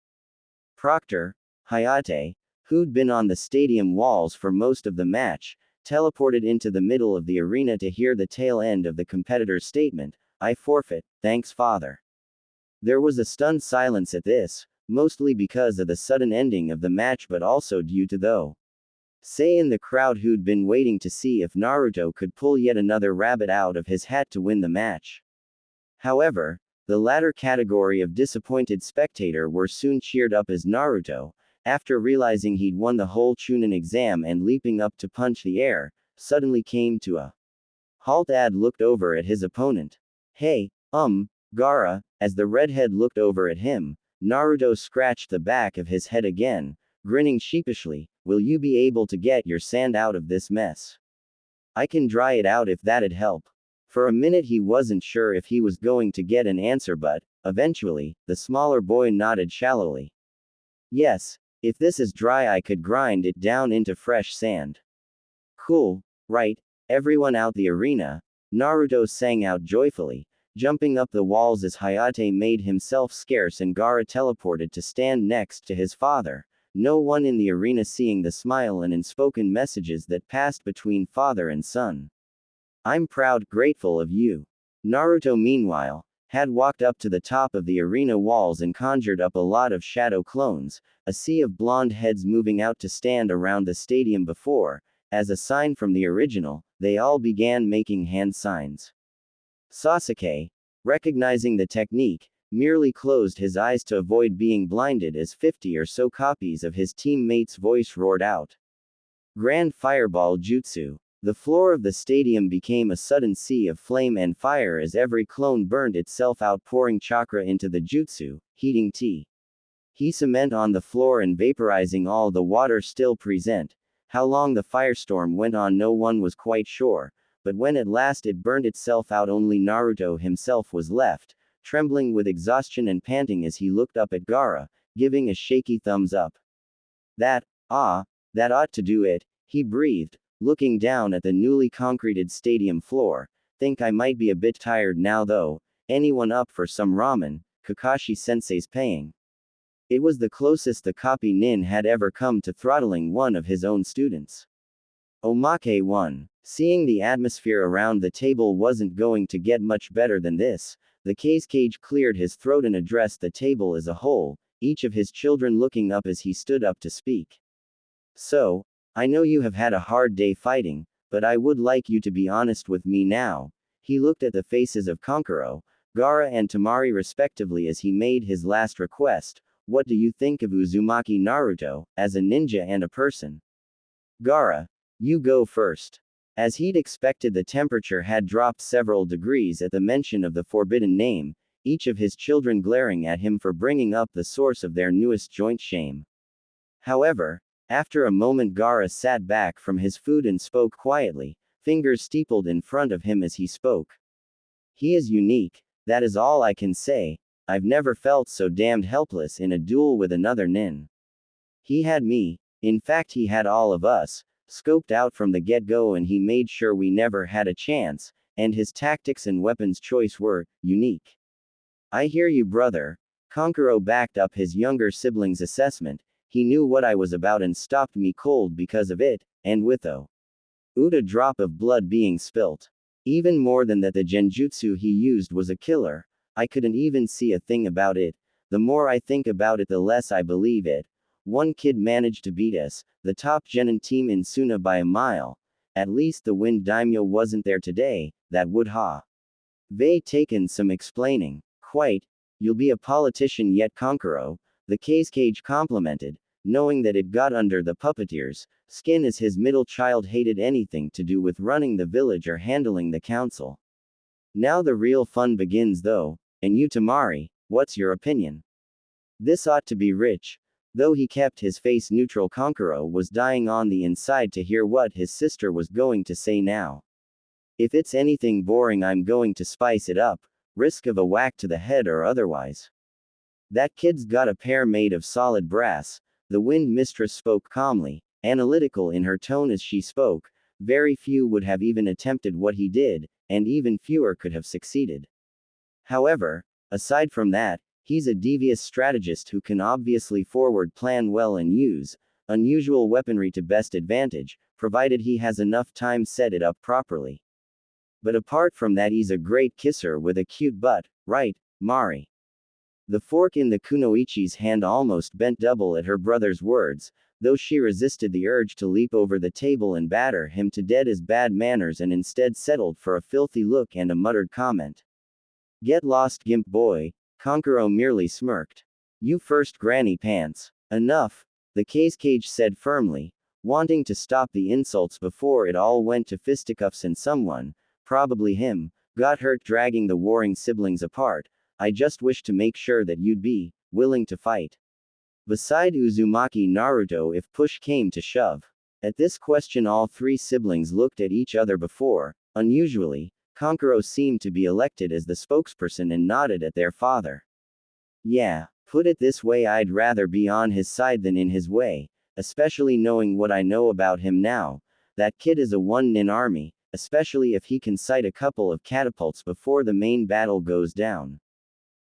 Proctor, Hayate, who'd been on the stadium walls for most of the match, teleported into the middle of the arena to hear the tail end of the competitor's statement. I forfeit, thanks father. There was a stunned silence at this, mostly because of the sudden ending of the match but also due to those in the crowd who'd been waiting to see if Naruto could pull yet another rabbit out of his hat to win the match. However, the latter category of disappointed spectator were soon cheered up as Naruto, after realizing he'd won the whole Chunin exam and leaping up to punch the air, suddenly came to a halt. Ad looked over at his opponent. Hey, Gaara. As the redhead looked over at him, Naruto scratched the back of his head again, grinning sheepishly. Will you be able to get your sand out of this mess? I can dry it out if that'd help. For a minute he wasn't sure if he was going to get an answer, but, Eventually, the smaller boy nodded shallowly. Yes, if this is dry, I could grind it down into fresh sand. Cool, right? Everyone out the arena, Naruto sang out joyfully, jumping up the walls as Hayate made himself scarce and Gaara teleported to stand next to his father, no one in the arena seeing the smile and unspoken messages that passed between father and son. I'm proud, grateful of you. Naruto, meanwhile, had walked up to the top of the arena walls and conjured up a lot of shadow clones, a sea of blonde heads moving out to stand around the stadium before, as a sign from the original, they all began making hand signs. Sasuke, recognizing the technique, merely closed his eyes to avoid being blinded as 50 or so copies of his teammate's voice roared out. Grand Fireball Jutsu. The floor of the stadium became a sudden sea of flame and fire as every clone burned itself out, pouring chakra into the jutsu, heating tea. He cement on the floor and vaporizing all the water still present. How long the firestorm went on no one was quite sure, but when at last it burned itself out only Naruto himself was left, trembling with exhaustion and panting as he looked up at Gaara, giving a shaky thumbs up. That ought to do it, he breathed, looking down at the newly concreted stadium floor. Think I might be a bit tired now though. Anyone up for some ramen? Kakashi-sensei's paying. It was the closest the copy nin had ever come to throttling one of his own students. Omake 1. Seeing the atmosphere around the table wasn't going to get much better than this, the Kazekage cleared his throat and addressed the table as a whole, each of his children looking up as he stood up to speak. So, I know you have had a hard day fighting, but I would like you to be honest with me now. He looked at the faces of Kankuro, Gaara and Temari respectively as he made his last request. What do you think of Uzumaki Naruto, as a ninja and a person? Gaara, you go first. As he'd expected, the temperature had dropped several degrees at the mention of the forbidden name, each of his children glaring at him for bringing up the source of their newest joint shame. However, after a moment Gaara sat back from his food and spoke quietly, fingers steepled in front of him as he spoke. He is unique, that is all I can say. I've never felt so damned helpless in a duel with another nin. He had me, in fact he had all of us, scoped out from the get-go and he made sure we never had a chance, and his tactics and weapons choice were unique. I hear you, brother. Kankuro backed up his younger sibling's assessment. He knew what I was about and stopped me cold because of it, and without a drop of blood being spilt. Even more than that, the genjutsu he used was a killer. I couldn't even see a thing about it. The more I think about it, the less I believe it. One kid managed to beat us, the top genin team in Suna, by a mile. At least the Wind Daimyo wasn't there today, that would have taken some explaining. Quite. You'll be a politician yet, Kankuro, the Kazekage complimented, knowing that it got under the puppeteer's skin as his middle child hated anything to do with running the village or handling the council. Now the real fun begins though, and you, Temari, what's your opinion? This ought to be rich. Though he kept his face neutral, Kankuro was dying on the inside to hear what his sister was going to say now. If it's anything boring, I'm going to spice it up, risk of a whack to the head or otherwise. That kid's got a pair made of solid brass. The Wind Mistress spoke calmly, analytical in her tone as she spoke. Very few would have even attempted what he did, and even fewer could have succeeded. However, aside from that, he's a devious strategist who can obviously forward plan well and use unusual weaponry to best advantage, provided he has enough time set it up properly. But apart from that, he's a great kisser with a cute butt, right, Mari? The fork in the kunoichi's hand almost bent double at her brother's words, though she resisted the urge to leap over the table and batter him to death as bad manners and instead settled for a filthy look and a muttered comment. Get lost, gimp boy, Kankuro merely smirked. You first, granny pants. Enough, the Kazekage said firmly, wanting to stop the insults before it all went to fisticuffs and someone, probably him, got hurt dragging the warring siblings apart. I just wish to make sure that you'd be willing to fight beside Uzumaki Naruto if push came to shove. At this question all three siblings looked at each other before, unusually, Kankuro seemed to be elected as the spokesperson and nodded at their father. Yeah, put it this way, I'd rather be on his side than in his way, especially knowing what I know about him now. That kid is a one-nin army, especially if he can sight a couple of catapults before the main battle goes down.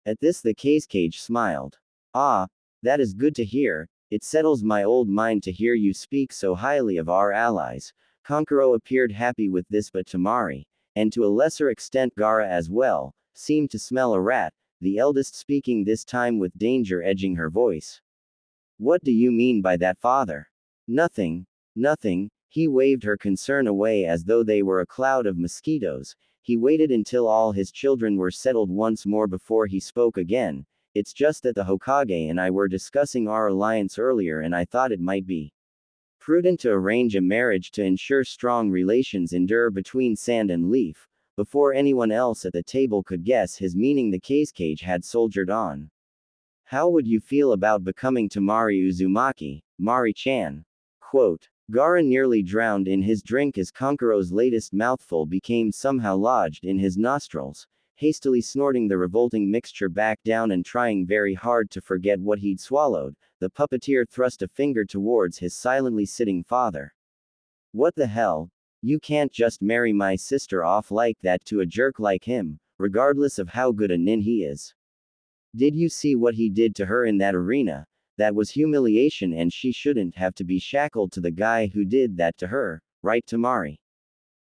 At this the cage smiled. Ah, that is good to hear. It settles my old mind to hear you speak so highly of our allies. Kankuro appeared happy with this, but Tamari, and to a lesser extent Gaara as well, seemed to smell a rat, the eldest speaking this time with danger edging her voice. What do you mean by that, father? Nothing. Nothing. He waved her concern away as though they were a cloud of mosquitoes. He waited until all his children were settled once more before he spoke again. It's just that the Hokage and I were discussing our alliance earlier, and I thought it might be prudent to arrange a marriage to ensure strong relations endure between Sand and Leaf. Before anyone else at the table could guess his meaning, the cage had soldiered on. How would you feel about becoming Tamari Uzumaki, Mari-chan? Quote. Gaara nearly drowned in his drink as Kankuro's latest mouthful became somehow lodged in his nostrils, hastily snorting the revolting mixture back down and trying very hard to forget what he'd swallowed. The puppeteer thrust a finger towards his silently sitting father. What the hell? You can't just marry my sister off like that to a jerk like him, regardless of how good a nin he is. Did you see what he did to her in that arena? That was humiliation, and she shouldn't have to be shackled to the guy who did that to her, right, Tamari?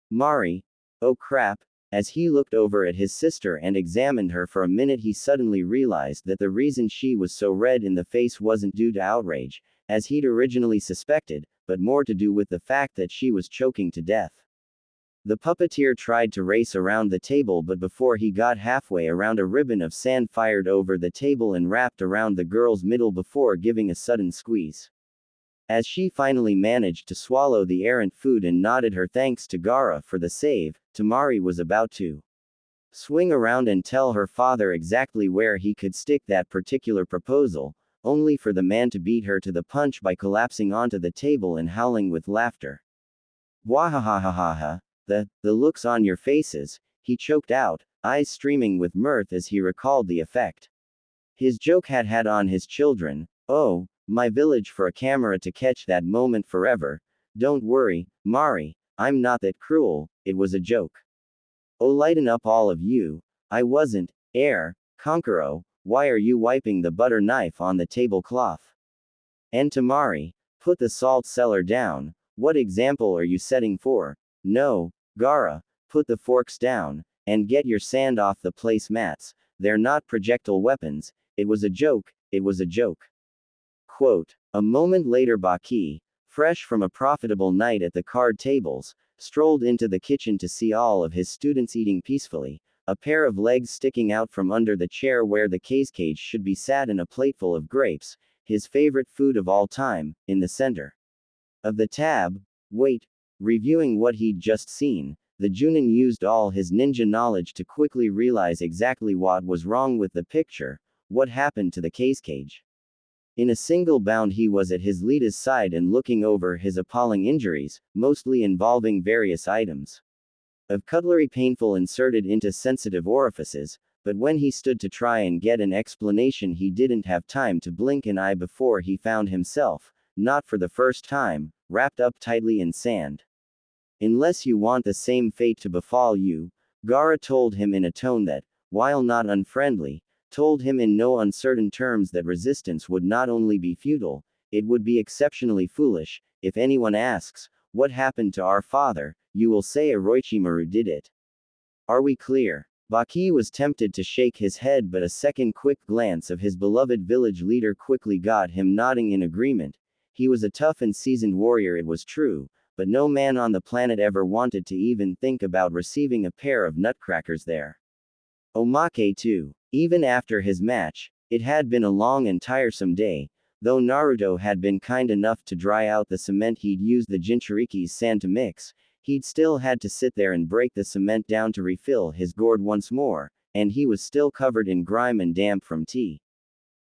Mari? Oh crap. As he looked over at his sister and examined her for a minute, he suddenly realized that the reason she was so red in the face wasn't due to outrage, as he'd originally suspected, but more to do with the fact that she was choking to death. The puppeteer tried to race around the table, but before he got halfway around, a ribbon of sand fired over the table and wrapped around the girl's middle before giving a sudden squeeze. As she finally managed to swallow the errant food and nodded her thanks to Gaara for the save, Tamari was about to swing around and tell her father exactly where he could stick that particular proposal, only for the man to beat her to the punch by collapsing onto the table and howling with laughter. Wahahahaha. The looks on your faces, he choked out, eyes streaming with mirth as he recalled the effect his joke had had on his children. Oh, my village, for a camera to catch that moment forever. Don't worry, Mari, I'm not that cruel, it was a joke. Oh, lighten up all of you. I wasn't. Kankuro, why are you wiping the butter knife on the tablecloth? And Tamari, put the salt cellar down. What example are you setting for? No, Gaara, put the forks down, and get your sand off the placemats. They're not projectile weapons. It was a joke, it was a joke. Quote. A moment later, Baki, fresh from a profitable night at the card tables, strolled into the kitchen to see all of his students eating peacefully, a pair of legs sticking out from under the chair where the cage should be sat, and a plateful of grapes, his favorite food of all time, in the center of the tab. Wait. Reviewing what he'd just seen, the Junin used all his ninja knowledge to quickly realize exactly what was wrong with the picture, what happened to the cage. In a single bound he was at his leader's side and looking over his appalling injuries, mostly involving various items of cutlery painful inserted into sensitive orifices, but when he stood to try and get an explanation, he didn't have time to blink an eye before he found himself, not for the first time, wrapped up tightly in sand. Unless you want the same fate to befall you, Gaara told him in a tone that, while not unfriendly, told him in no uncertain terms that resistance would not only be futile, it would be exceptionally foolish. If anyone asks, what happened to our father, you will say Orochimaru did it. Are we clear? Baki was tempted to shake his head, but a second quick glance of his beloved village leader quickly got him nodding in agreement. He was a tough and seasoned warrior, it was true, but no man on the planet ever wanted to even think about receiving a pair of nutcrackers there. Omake too. Even after his match, it had been a long and tiresome day. Though Naruto had been kind enough to dry out the cement he'd used the Jinchuriki's sand to mix, he'd still had to sit there and break the cement down to refill his gourd once more, and he was still covered in grime and damp from tea.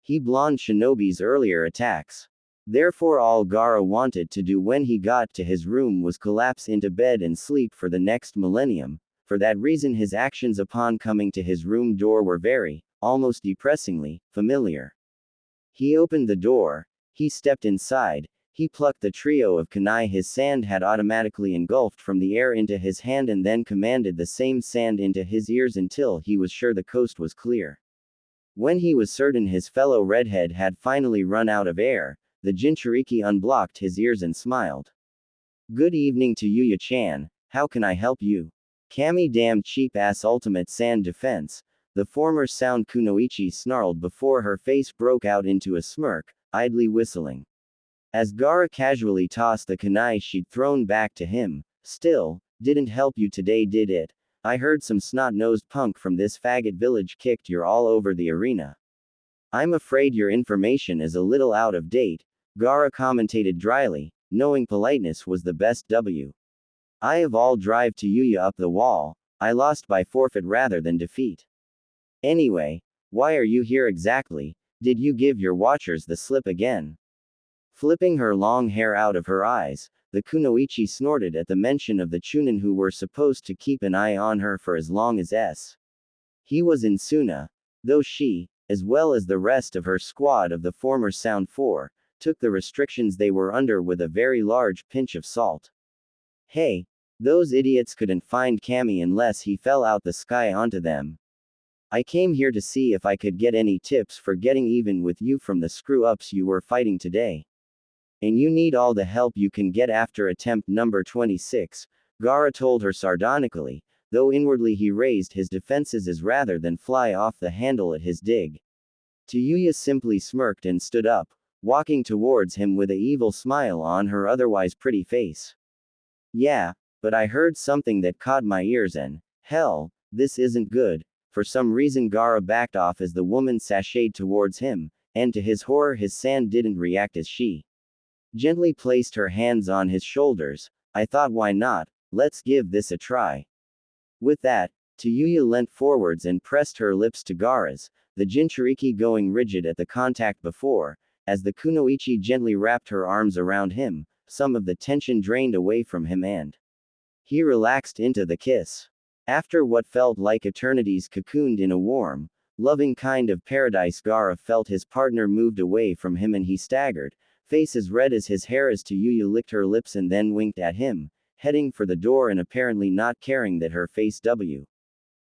He blonde shinobi's earlier attacks. Therefore all Gaara wanted to do when he got to his room was collapse into bed and sleep for the next millennium. For that reason his actions upon coming to his room door were very, almost depressingly, familiar. He opened the door, he stepped inside, he plucked the trio of kunai his sand had automatically engulfed from the air into his hand and then commanded the same sand into his ears until he was sure the coast was clear. When he was certain his fellow redhead had finally run out of air, the Jinchuriki unblocked his ears and smiled. Good evening to Yuya-chan, how can I help you? Kami damn cheap-ass ultimate sand defense, the former sound Kunoichi snarled before her face broke out into a smirk, idly whistling. As Gaara casually tossed the kunai she'd thrown back to him, still, didn't help you today did it? I heard some snot-nosed punk from this faggot village kicked you all over the arena. I'm afraid your information is a little out of date, Gaara commentated dryly, knowing politeness was the best W. I of all drive to Yuya up the wall, I lost by forfeit rather than defeat. Anyway, why are you here exactly? Did you give your watchers the slip again? Flipping her long hair out of her eyes, the Kunoichi snorted at the mention of the Chunin who were supposed to keep an eye on her for as long as he was in Suna, though she, as well as the rest of her squad of the former Sound 4, took the restrictions they were under with a very large pinch of salt. Hey, those idiots couldn't find Kami unless he fell out the sky onto them. I came here to see if I could get any tips for getting even with you from the screw-ups you were fighting today. And you need all the help you can get after attempt number 26, Gaara told her sardonically, though inwardly he raised his defenses as rather than fly off the handle at his dig. Yuya simply smirked and stood up, walking towards him with a evil smile on her otherwise pretty face. Yeah, but I heard something that caught my ears and, hell, this isn't good. For some reason Gaara backed off as the woman sashayed towards him, and to his horror his sand didn't react as she gently placed her hands on his shoulders. I thought why not, let's give this a try. With that, Yuya leant forwards and pressed her lips to Gaara's, the Jinchuriki going rigid at the contact before, as the Kunoichi gently wrapped her arms around him, some of the tension drained away from him and he relaxed into the kiss. After what felt like eternities cocooned in a warm, loving kind of paradise Gaara felt his partner moved away from him and he staggered, face as red as his hair as Yuya licked her lips and then winked at him, heading for the door and apparently not caring that her face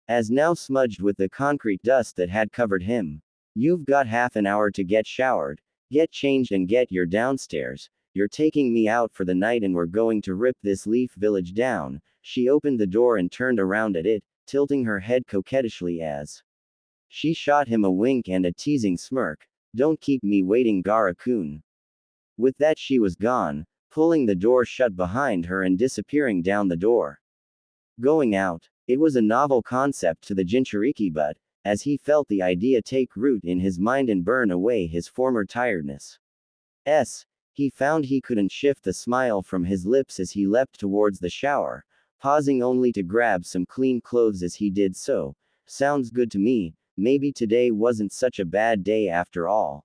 as now smudged with the concrete dust that had covered him. You've got half an hour to get showered, get changed and get your downstairs, you're taking me out for the night and we're going to rip this leaf village down. She opened the door and turned around at it, tilting her head coquettishly as she shot him a wink and a teasing smirk. Don't keep me waiting Gaara-kun. With that she was gone, pulling the door shut behind her and disappearing down the door. Going out. It was a novel concept to the Jinchuriki but, as he felt the idea take root in his mind and burn away his former tiredness, he found he couldn't shift the smile from his lips as he leapt towards the shower, pausing only to grab some clean clothes as he did so. Sounds good to me, maybe today wasn't such a bad day after all.